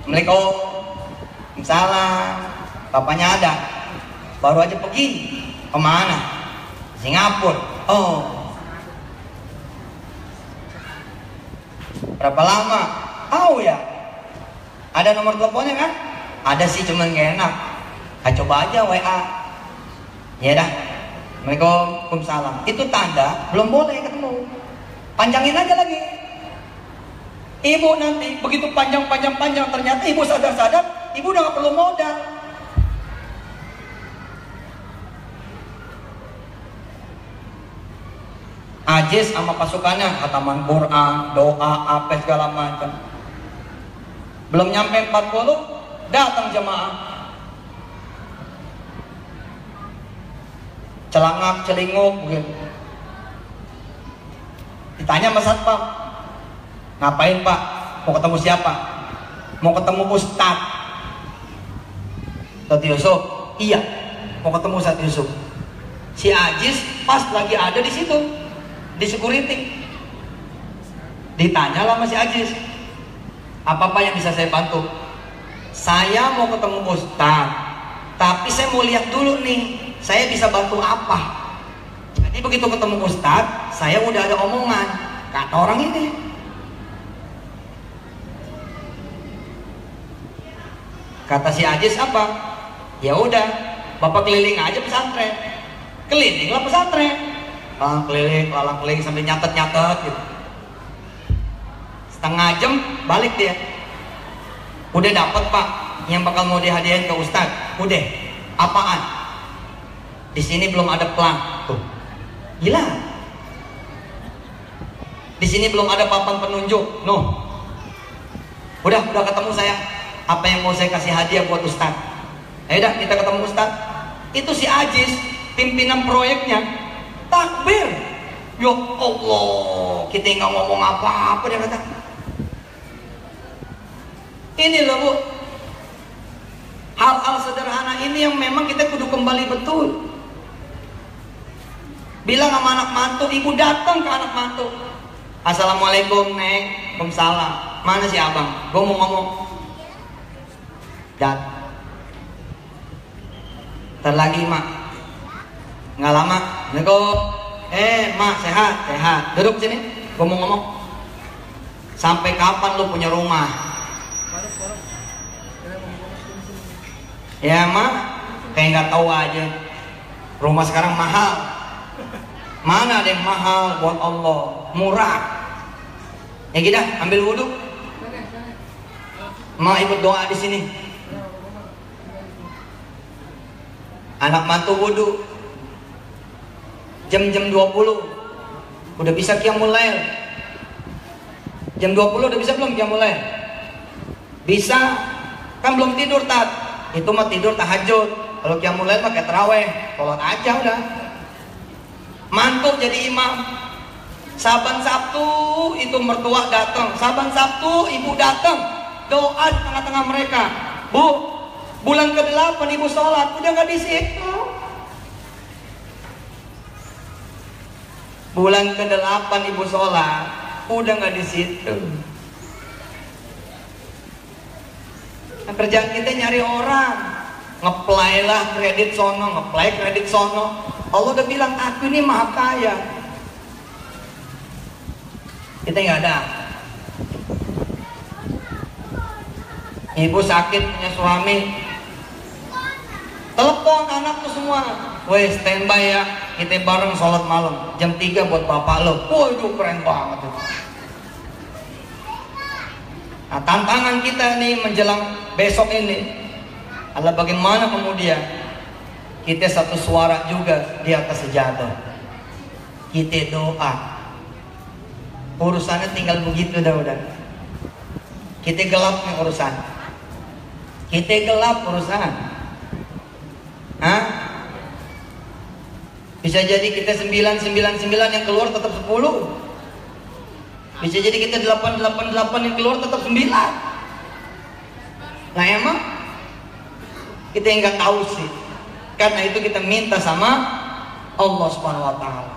Assalamualaikum, salam, bapaknya ada, baru aja pergi, kemana? Singapura. Oh, berapa lama? Tahu ya? Ada nomor teleponnya kan? Ada sih, cuman gak enak. Coba aja WA. Ya dah. Waalaikumsalam. Itu tanda belum boleh ketemu. Panjangin aja lagi. Ibu nanti begitu panjang ternyata ibu sadar, ibu udah gak perlu modal. Ajis sama pasukannya khataman Quran, doa, apa segala macam. Belum nyampe 40 datang jemaah. Celangap, celinguk begitu. Ditanya sama satpam, ngapain Pak? Mau ketemu siapa? Mau ketemu Ustadz Yusuf. Iya, mau ketemu Ustadz Yusuf. Si Ajis pas lagi ada di situ, di security. Ditanya lah sama si Ajis, apa yang bisa saya bantu? Saya mau ketemu Ustadz, tapi saya mau lihat dulu nih, saya bisa bantu apa. Jadi begitu ketemu Ustadz, saya udah ada omongan, kata orang ini. Kata si Ajis apa? Ya udah, bapak keliling aja pesantren. Kelilinglah pesantren. Keliling, lalang keliling sambil nyatet gitu. Setengah jam balik dia. Udah dapat Pak yang bakal mau dihadiahin ke Ustadz. Udah. Apaan? Di sini belum ada pelang. Tuh. Gila. Di sini belum ada papan penunjuk. No. Udah ketemu saya. Apa yang mau saya kasih hadiah buat Ustaz? Ayo dah kita ketemu Ustaz. Itu si Ajis, pimpinan proyeknya, takbir. Ya Allah, kita nggak ngomong apa-apa, dia kata. Ini loh Bu, hal-hal sederhana ini yang memang kita kudu kembali betul. Bilang sama anak mantu, ibu datang ke anak mantu. Assalamualaikum Neng, waalaikumsalam. Mana si abang? Gue mau ngomong. Dat. Ntar lagi mak. Nggak lama. Assalamualaikum. Mak sehat. Duduk sini. Gue mau ngomong. Sampai kapan lu punya rumah? Ya mak, kayak nggak tahu aja. Rumah sekarang mahal. Mana ada yang mahal buat Allah? Murah. Ya kita ambil wudhu. Mak ikut doa di sini. Anak mantu wudhu. Jam-jam 20 udah bisa qiyamul lail. Jam 20 udah bisa belum qiyamul lail? Bisa. Kan belum tidur tat. Itu mah tidur tahajud. Kalau qiyamul lail pakai taraweh, sholat aja udah. Mantuk jadi imam. Saban Sabtu itu mertua datang, saban Sabtu ibu datang, doa di tengah-tengah mereka. Bu, bulan ke-8 ibu sholat, udah nggak di situ. Bulan ke-8 ibu sholat, udah nggak di situ. Nah, kerjaan kita nyari orang, ngeplay lah kredit sono, ngeplay kredit sono. Allah udah bilang aku ini maha kaya. Kita nggak ada. Ibu sakit punya suami, telepon anak tuh semua, weh standby ya, kita bareng sholat malam jam 3 buat bapak lo. Wah itu keren banget itu. Nah tantangan kita nih menjelang besok ini adalah bagaimana kemudian kita satu suara juga di atas sejadah. Kita doa. Urusannya tinggal begitu dah udah. Kita gelap nih urusan. Kita gelap urusan. Hah? Bisa jadi kita 999 yang keluar tetap 10. Bisa jadi kita 888 yang keluar tetap 9. Nah emang kita yang nggak tahu sih. Karena itu kita minta sama Allah Subhanahu wa Ta'ala.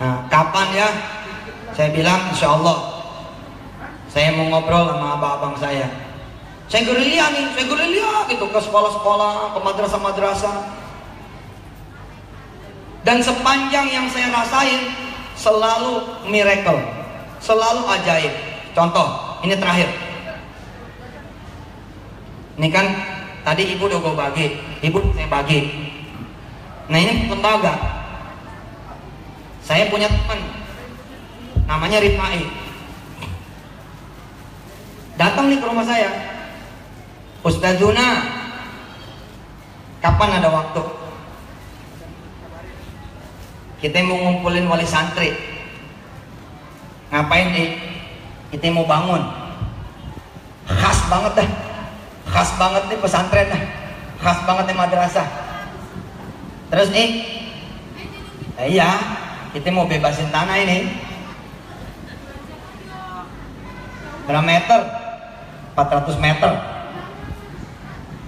Nah, kapan ya? Saya bilang, insya Allah saya mau ngobrol sama abang-abang saya. Saya gerilya gitu ke sekolah-sekolah, ke madrasah-madrasah. Dan sepanjang yang saya rasain selalu miracle, selalu ajaib. Contoh, ini terakhir. Ini kan tadi ibu udah gue bagi, ibu saya bagi. Nah ini lembaga. Saya punya teman, namanya Rifai. Datang nih ke rumah saya, Ustazuna, kapan ada waktu? Kita mau ngumpulin wali santri. Ngapain nih? Kita mau bangun. Khas banget dah. Khas banget nih pesantren dah. Khas banget nih madrasah. Terus nih, iya, kita mau bebasin tanah ini. Berapa meter? 400 meter.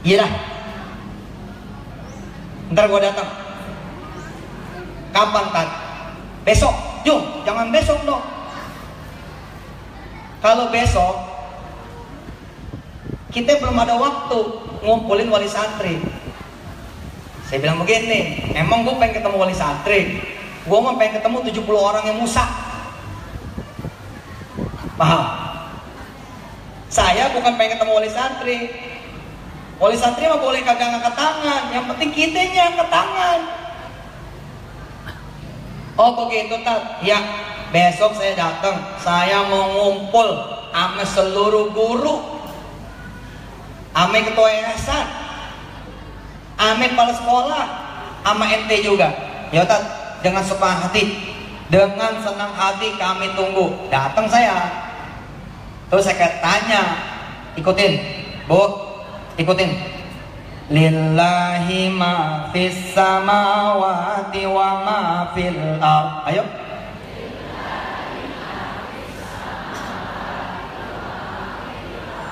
Iya dah. Ntar gua datang. Kapan Tan? Besok. Yuk, jangan besok dong. Kalau besok kita belum ada waktu ngumpulin wali santri. Saya bilang begini, emang gue pengen ketemu wali santri, gue mau pengen ketemu 70 orang yang musak. Paham? Saya bukan pengen ketemu wali santri. Wali santri mah boleh kagak ngangkat tangan, yang penting kitanya angkat tangan. Oh begitu Tat? Ya, besok saya datang, saya mau ngumpul sama seluruh guru, ame ketua yayasan, ame kepala sekolah, sama ente juga. Ya Tat, jangan suka hati, Dengan senang hati kami tunggu. Datang saya. Terus saya tanya, ikutin, Bu, ikutin. Lillahi ma fis samawati wa ma fil ardh. Ayo.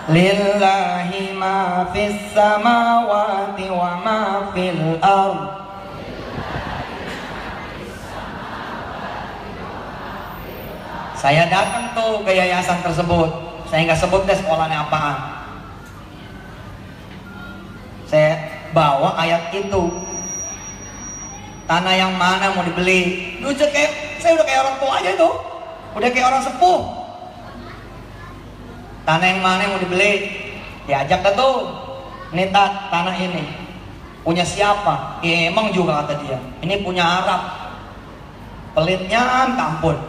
Lillahi ma fis samawati wa ma fil ardh. Saya datang tuh ke yayasan tersebut. Saya nggak sebut deh sekolahnya apaan. Saya bawa ayat itu. Tanah yang mana mau dibeli? Saya udah kayak orang tua aja tuh. Udah kayak orang sepuh. Tanah yang mana yang mau dibeli? Diajak dah tuh. Ini tanah ini punya siapa? Ya, emang juga kata dia. Ini punya Arab. Pelitnya tampun.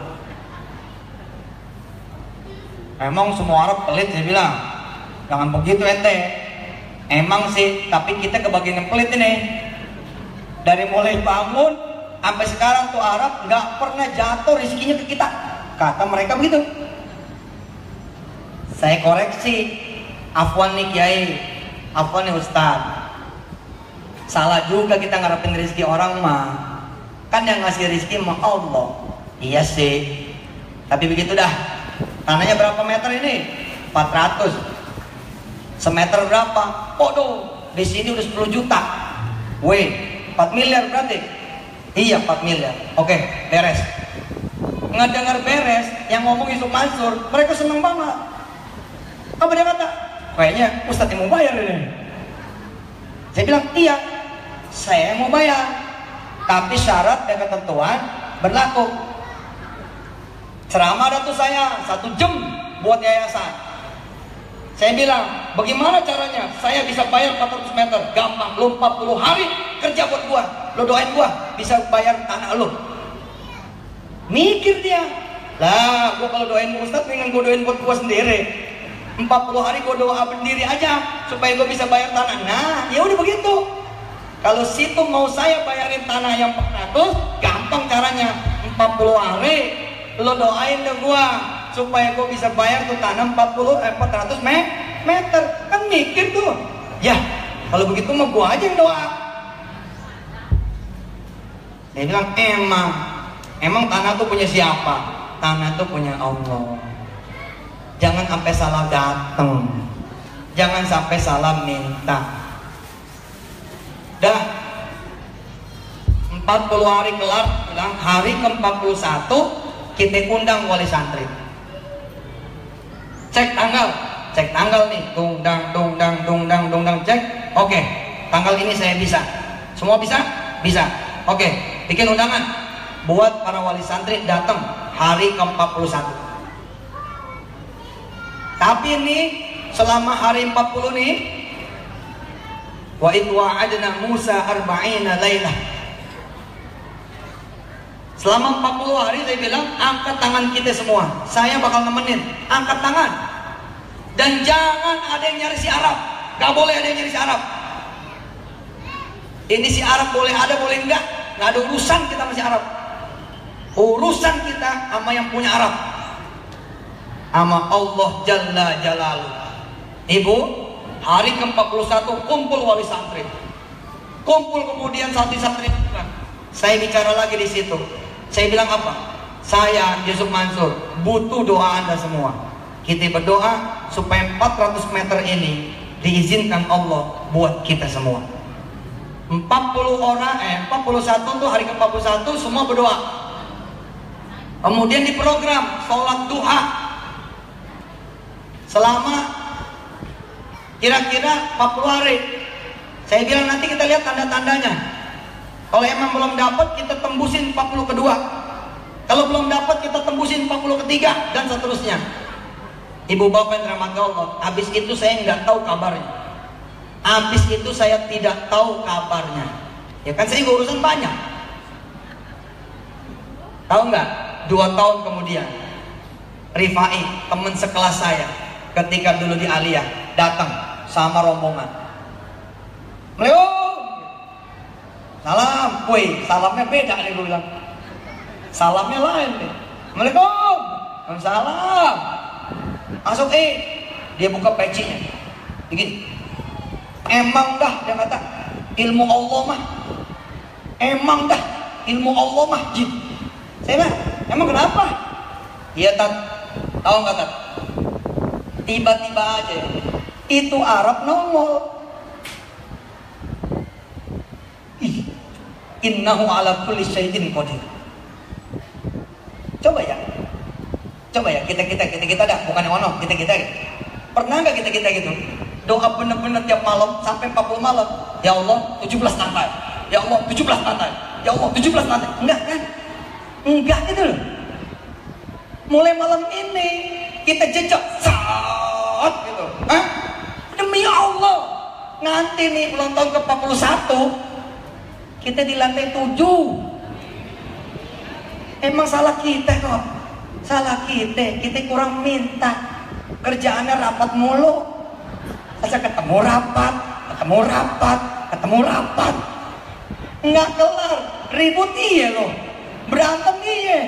Emang semua Arab pelit, saya bilang. Jangan begitu ente. Emang sih, tapi kita kebagian yang pelit ini. Dari mulai bangun sampai sekarang tuh Arab nggak pernah jatuh rezekinya ke kita. Kata mereka begitu. Saya koreksi. Afwan nih Kiai, afwan nih Ustaz. Salah juga kita ngarepin rezeki orang mah. Kan yang ngasih rezeki mah Allah. Iya sih. Tapi begitu dah. Tanahnya berapa meter ini? 400. Semeter berapa? Waduh, di sini udah 10 juta. Weh, 4 miliar berarti? Iya, 4 miliar. Oke, beres. Ngedengar beres, yang ngomong Yusuf Mansur, mereka seneng banget. Apa dia kata? Kayaknya Ustadz yang mau bayar ini. Saya bilang, iya, saya yang mau bayar. Tapi syarat dan ketentuan berlaku. Ceramah ada tuh saya 1 jam buat yayasan. Saya bilang, bagaimana caranya saya bisa bayar 400 meter? Gampang, lu 40 hari kerja buat gua. Lu doain gua bisa bayar tanah lu. Mikir dia. Lah, gua kalau doain Ustadz pengen gua doain buat gua sendiri. 40 hari gua doa berdiri aja supaya gua bisa bayar tanah. Nah, ya udah begitu. Kalau situ mau saya bayarin tanah yang 400, gampang caranya. 40 hari lo doain ke gua supaya gua bisa bayar tuh tanah 400 meter. Kan mikir tuh. Ya, kalau begitu mah gua aja yang doa. Dia bilang, emang tanah tuh punya siapa? Tanah tuh punya Allah. Jangan sampai salah datang. Jangan sampai salah minta. Dah 40 hari kelar, bilang hari ke-41 kita undang wali santri. Cek tanggal nih, dungdang, cek. Oke, tanggal ini saya bisa. Semua bisa? Bisa. Oke, bikin undangan buat para wali santri datang hari ke-41. Tapi nih selama hari 40 nih, wa idh wa'adna Musa 40 lailah. Selama 40 hari saya bilang, angkat tangan kita semua. Saya bakal nemenin. Angkat tangan. Dan jangan ada yang nyari si Arab. Gak boleh ada yang nyari si Arab. Ini si Arab boleh ada, boleh enggak. Gak ada urusan kita sama si Arab. Urusan kita sama yang punya Arab. Sama Allah Jalla Jalaluh. Ibu, hari ke-41 kumpul wali santri. Kumpul kemudian santri-santri. Saya bicara lagi di situ. Saya bilang apa? Saya Yusuf Mansur butuh doa Anda semua. Kita berdoa supaya 400 meter ini diizinkan Allah buat kita semua. 41 tuh hari ke-41 semua berdoa. Kemudian diprogram sholat duha selama kira-kira 40 hari. Saya bilang nanti kita lihat tanda-tandanya. Kalau emang belum dapat, kita tembusin 40 kedua. Kalau belum dapat, kita tembusin 40 ketiga dan seterusnya. Ibu bapak yang dirahmati Allah, habis itu saya nggak tahu kabarnya. Habis itu saya tidak tahu kabarnya. Ya kan saya urusan banyak. Tahu nggak? 2 tahun kemudian, Rifai, teman sekelas saya, ketika dulu di Aliyah, datang sama rombongan. Salam, woi, salamnya beda nih gue bilang. Salamnya lain nih. Assalamualaikum. Waalaikumsalam. Masuk dia buka pecinya. Begini. Emang dah dia kata ilmu Allah mah. Emang dah ilmu Allah mah jin. Saya bilang, emang kenapa? Iya Tat. Tahu nggak Tat? Tiba-tiba aja itu Arab nongol. Innahu ala kulli syai'in qadir. Coba ya kita dah, bukan yang ono, kita pernah nggak kita gitu doa bener-bener tiap malam sampai 40 malam, ya Allah 17 lantai, ya Allah 17 lantai, ya Allah 17 lantai, enggak kan? Enggak gitu loh. Mulai malam ini kita jejak saat gitu, demi Allah nanti nih ulang tahun ke 41 kita di lantai 7. Emang salah kita kok. Salah kita kurang minta. Kerjaannya rapat mulu. Asal ketemu rapat. Nggak kelar. Ribut iya loh. Berantem iya.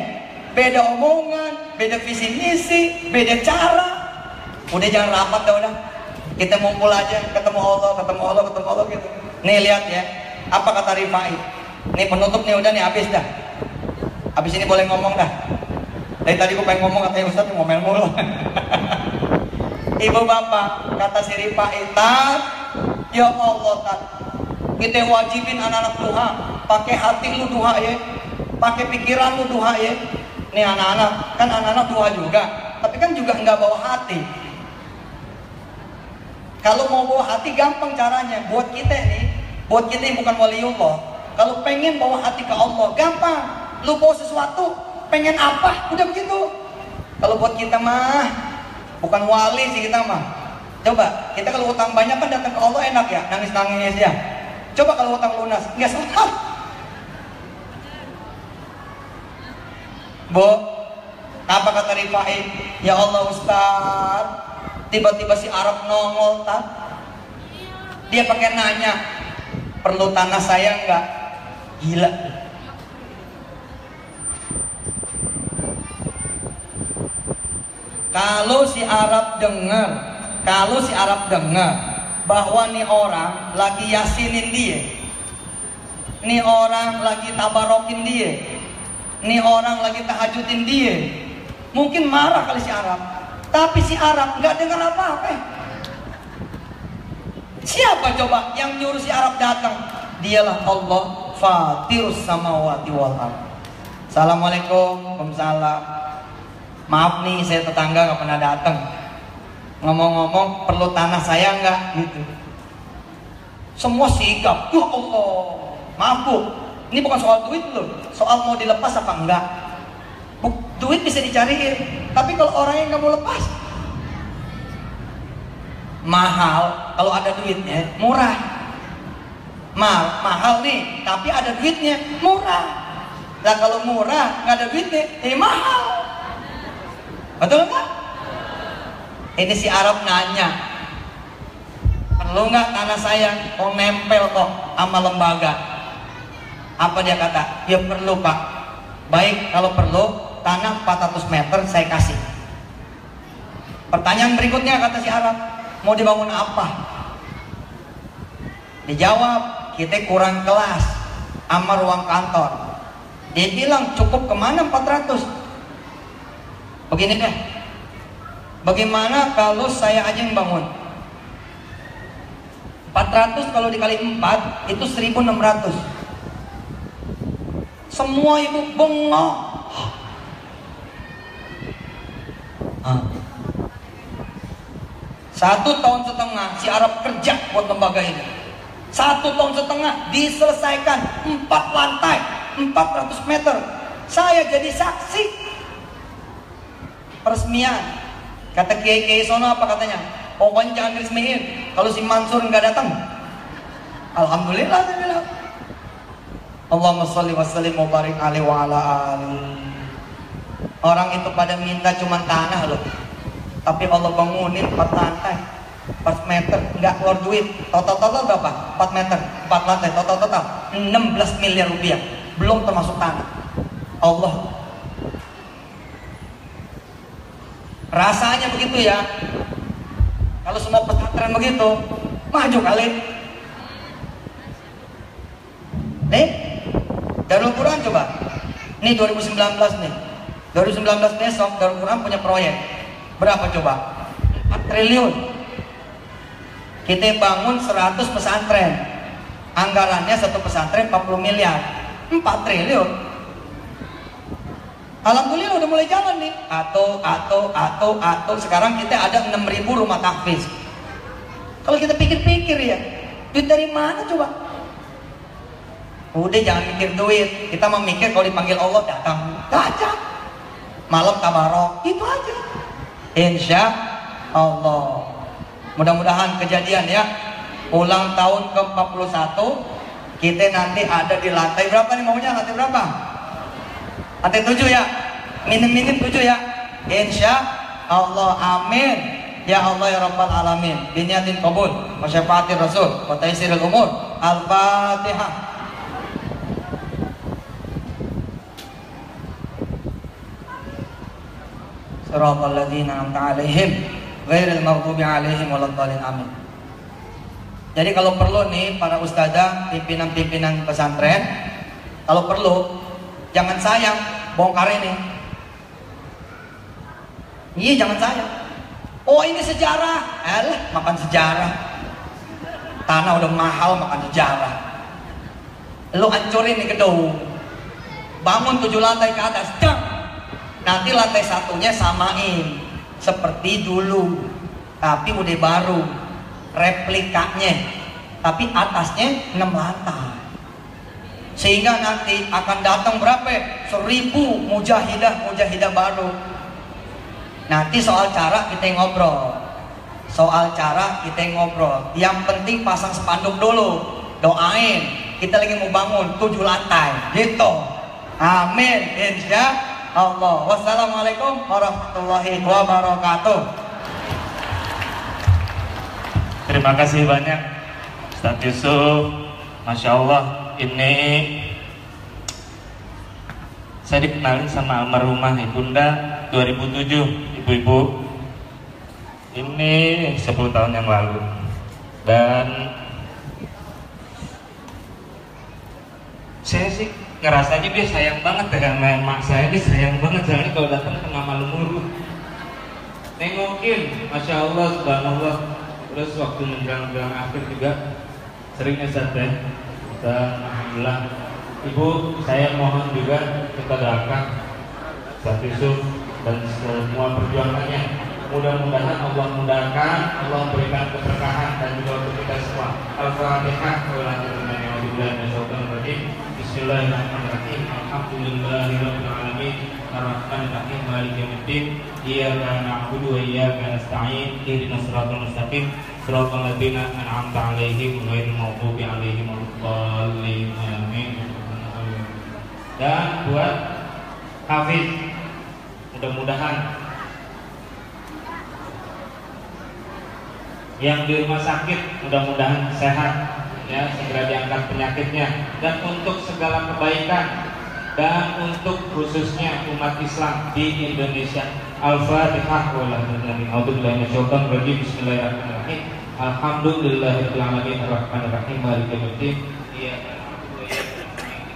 Beda omongan, beda visi misi, beda cara. Udah jangan rapat dah udah. Kita ngumpul aja, ketemu Allah gitu. Nih lihat ya. Apa kata Rifai? Nih penutup nih udah nih habis dah. Habis ini boleh ngomong dah. Dari tadi gue pengen ngomong katanya Ustadz ngomel mulu. Ibu bapak kata si Rifai, Tat, ya Allah Tat, kita wajibin anak-anak duha. Pakai hati lu duha ya, pakai pikiran lu duha ya. Nih anak-anak, kan anak-anak duha juga, tapi kan juga nggak bawa hati. Kalau mau bawa hati gampang caranya. Buat kita yang bukan waliullah, kalau pengen bawa hati ke Allah gampang. Lu bawa sesuatu, pengen apa, udah begitu. Kalau buat kita mah, bukan wali sih kita mah. Coba, kita kalau utang banyak kan datang ke Allah enak ya, nangis-nangis ya. Coba kalau utang lunas, nggak salah. Bu, apa kata Rifai? Ya Allah Ustaz, tiba-tiba si Arab nongol tak? Dia pakai nanya, perlu tanah saya nggak? Gila. Kalau si Arab dengar bahwa nih orang lagi yasinin dia, nih orang lagi tabarokin dia, nih orang lagi tahajudin dia, mungkin marah kali si Arab. Tapi si Arab nggak dengar apa-apa. Siapa coba yang nyuruh si Arab datang? Dialah Allah, Fatirus samawati wal ardh. Assalamualaikum, waalaikumsalam. Maaf nih, saya tetangga nggak pernah datang. Ngomong-ngomong, perlu tanah saya nggak? Gitu. Semua sigap. Ya Allah, maaf bu, ini bukan soal duit loh, soal mau dilepas apa enggak. Duit bisa dicariin, tapi kalau orang yang nggak mau lepas, mahal. Kalau ada duitnya, murah. Mahal nih, tapi ada duitnya, murah. Nah kalau murah, nggak ada duitnya, mahal. Betul nggak? Ini si Arab nanya, perlu nggak tanah saya? Oh nempel kok sama lembaga. Apa dia kata? Ya perlu pak. Baik, kalau perlu tanah 400 meter saya kasih. Pertanyaan berikutnya kata si Arab, mau dibangun apa? Dijawab, kita kurang kelas sama ruang kantor. Dia bilang cukup kemana 400? Begini deh, bagaimana kalau saya aja yang bangun? 400 kalau dikali 4 itu 1600. Semua ibu bengong. 1,5 tahun si Arab kerja buat lembaga ini. 1,5 tahun diselesaikan 4 lantai 400 meter. Saya jadi saksi peresmian. Kata Kiai sono apa katanya? Pokoknya jangan diresmiin kalau si Mansur nggak datang. Alhamdulillah saya bilang. Allahumma sholli wa sallim wa barik alaihi wa ala alihi. Orang itu pada minta cuma tanah loh, tapi Allah bangunin 4 lantai 4 meter, nggak keluar duit. Total berapa? 4 meter 4 lantai total 16 miliar rupiah, belum termasuk tanah. Allah Rasanya begitu ya. Kalau semua pesantren begitu, maju kali. Nih, Darul Quran coba. Nih 2019 nih. 2019 besok Darul Quran punya proyek. Berapa coba? 4 triliun. Kita bangun 100 pesantren. Anggarannya satu pesantren 40 miliar. 4 triliun. Alhamdulillah udah mulai jalan nih. Atau sekarang kita ada 6.000 rumah tahfiz. Kalau kita pikir-pikir ya, duit dari mana coba? Udah jangan mikir duit. Kita mau mikir kalau dipanggil Allah datang. Datang. Malam tabarok. Itu aja. Insya Allah. Mudah-mudahan kejadian ya. Ulang tahun ke-41 kita nanti ada di lantai berapa nih maunya? Lantai berapa? Lantai 7 ya. Minim-minim 7 ya. Insya Allah. Amin. Ya Allah ya Rabbal Alamin. Biniatin qabul wa syafaatir Rasul wa taysiril umur. Al-Fatihah. Siratal ladzina an'amta 'alaihim ghairil maghdubi 'alaihim waladdallin. Amin. Jadi kalau perlu nih para ustadzah, pimpinan-pimpinan pesantren, kalau perlu jangan sayang bongkar ini. Iya jangan sayang. Oh ini sejarah, makan sejarah. Tanah udah mahal makan sejarah. Lu hancurin nih gedung, bangun 7 lantai ke atas, dang. Nanti lantai satunya samain seperti dulu, tapi udah baru replikanya, tapi atasnya 6 lantai. Sehingga nanti akan datang berapa? 1.000 mujahidah baru. Nanti soal cara kita ngobrol. Yang penting pasang spanduk dulu, doain. Kita lagi mau bangun 7 lantai, gitu. Amin. Insya Allah. Wassalamualaikum warahmatullahi wabarakatuh. Terima kasih banyak Ustaz Yusuf. Masya Allah, ini saya dikenalin sama almarhumah Ibunda 2007, ibu-ibu. Ini 10 tahun yang lalu. Dan saya sih ngerasanya dia sayang banget dengan emak saya. Dia sayang banget, soalnya kalau datang tengah malam mulu nengokin, Masya Allah, subhanallah. Terus waktu menjelang akhir juga seringnya sadar. Dan alhamdulillah, Ibu, saya mohon juga kita doakan Ustaz Yusuf dan semua perjuangannya. Mudah-mudahan Allah mudahkan, Allah berikan keberkahan dan juga untuk kita semua. Al-Fatihah. Bismillahirrahmanirrahim. Alhamdulillahirabbil alamin. Arrahmanirrahim. Maliki yaumiddin. Iyyaka na'budu wa iyyaka nasta'in. Ihdinas siratal mustaqim. Siratal ladzina an'amta 'alaihim ghairil maghdubi 'alaihim waladdallin. Amin. Dan buat Hafiz, mudah-mudahan yang di rumah sakit mudah-mudahan sehat ya, segera diangkat penyakitnya, dan untuk segala kebaikan dan untuk khususnya umat Islam di Indonesia. Al-Fatihah. Bismillahirrahmanirrahim. Alhamdulillahirabbil alamin arrahmanirrahim maliki yaumiddin. Iyyaka na'budu wa iyyaka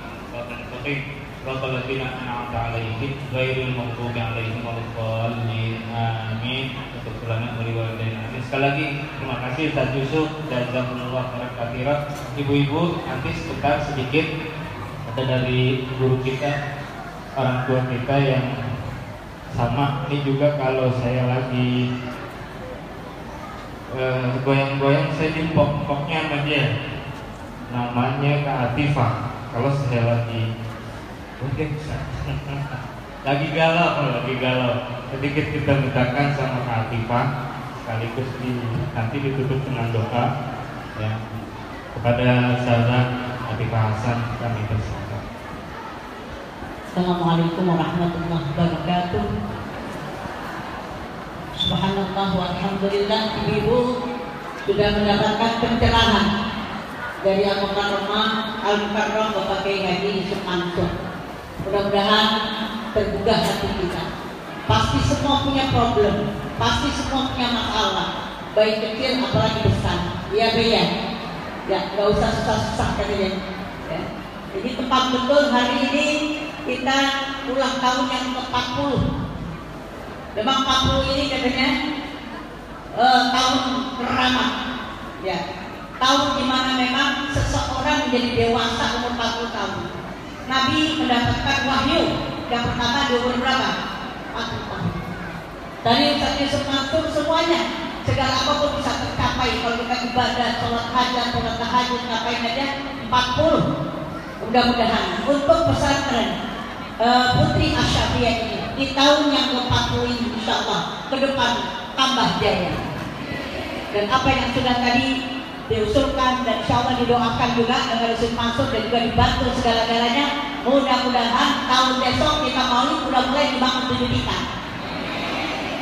nasta'in. Siratal ladzina an'amta 'alaihim ghairil maghdubi 'alaihim waladdallin. Amin. Untuk ulama walidain. Sekali lagi terima kasih Ustaz Yusuf dan jazakumullah khairan katsiran. Ibu-ibu, nanti sebentar sedikit ada dari guru kita, orang tua kita yang sama. Ini juga kalau saya lagi goyang-goyang, saya dipok-poknya sama dia. Namanya Kak Atifah. Kalau saya lagi lagi galau, sedikit kita mintakan sama Kak Atifah, sekaligus nanti ditutup dengan doa ya kepada sahabat Atifah Hasan kami bersama. Assalamualaikum warahmatullahi wabarakatuh. Subhanallah walhamdulillah, ibu sudah mendapatkan pencerahan dari Al-Mukarramah Al-Mukarram Bapak Kiai Haji Yusuf Mansur. Mudah-mudahan tergugah hati kita. Pasti semua punya problem, pasti semua punya masalah, baik kecil apalagi besar. Iya ya, ya nggak usah susah-susah katanya. Ya. Jadi tepat betul hari ini kita ulang tahun yang ke-40. Memang 40 ini katanya tahun keramat, ya. Tahun dimana memang seseorang menjadi dewasa umur 40 tahun. Nabi mendapatkan wahyu yang pertama di umur berapa? 40 tahun. Dari Ustaz Yusuf Mansur semuanya, segala apapun bisa tercapai kalau kita ibadah, sholat hajat, sholat tahajud, ngapain aja 40. Mudah-mudahan untuk pesantren Putri Asy-Syafi'iyah ini di tahun yang ke-40 ini insya Allah ke depan tambah jaya. Dan apa yang sudah tadi diusulkan dan insya Allah didoakan juga dengan Yusuf Mansur dan juga dibantu segala-galanya, mudah-mudahan tahun besok kita maulid udah mulai dibangun pendidikan.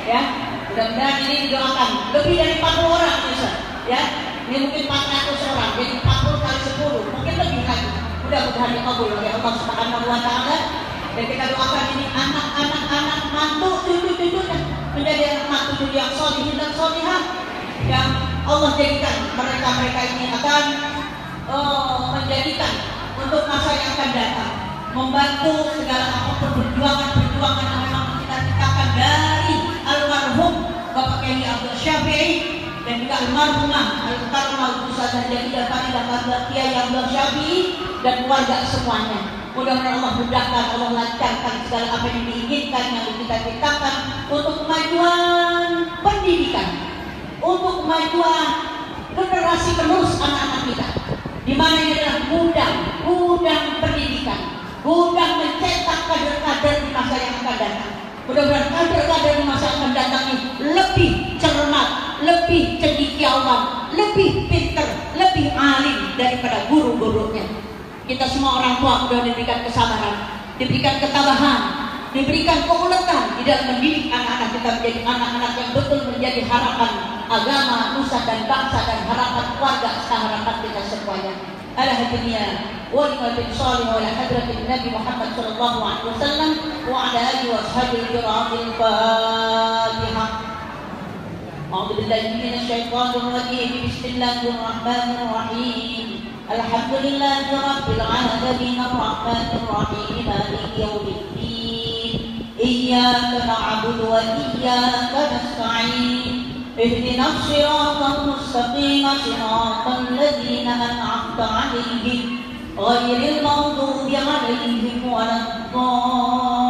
Ya, mudah-mudahan ini didoakan lebih dari 40 orang bisa. Ya, ini mungkin 400 orang, jadi 40 kali 10, mungkin lebih lagi. Mudah-mudahan dikabul oleh Allah Subhanahu wa taala. Dan kita doakan ini anak-anak mantu, cucu-cucunya menjadi anak mantu yang sholihin dan sholihah, yang Allah jadikan mereka ini akan menjadikan untuk masa yang akan datang, membantu segala apapun perjuangan yang memang kita ciptakan dari almarhum Bapak Kiai Abdul Syafi'i dan juga almarhumah Al-Karimah Ustazah Jadidah Fadilah Kiai Abdul Syafi'i dan keluarga semuanya. Mudah-mudahan Allah mudahkan, Allah lancarkan segala apa yang diinginkan, yang kita ciptakan untuk kemajuan pendidikan, untuk kemajuan generasi penerus anak-anak kita, di mana ini adalah gudang pendidikan, gudang mencetak kader-kader di masa yang akan datang. Mudah-mudahan kader-kader di masa yang akan datang ini lebih cermat, lebih cendekiawan, lebih pintar, lebih alim daripada guru-gurunya. Kita semua orang tua sudah diberikan kesabaran, diberikan ketabahan, diberikan keuletan di dalam mendidik anak-anak kita menjadi anak-anak yang betul menjadi harapan agama, nusa dan bangsa dan harapan keluarga serta harapan kita semuanya. Ala hadiniya wa limatin salih wa ala hadratin Nabi Muhammad sallallahu alaihi wasallam wa ala alihi wa ashabihi kiramil Fatihah. A'udzu billahi minasyaitonir rajim. Bismillahirrahmanirrahim. Alhamdulillahi rabbil alamin arrahmanir rahim maliki yaumiddin. Iyyaka na'budu wa iyyaka nasta'in. Ihdinas siratal mustaqim siratal ladzina an'amta 'alaihim ghairil maghdubi 'alaihim waladdallin.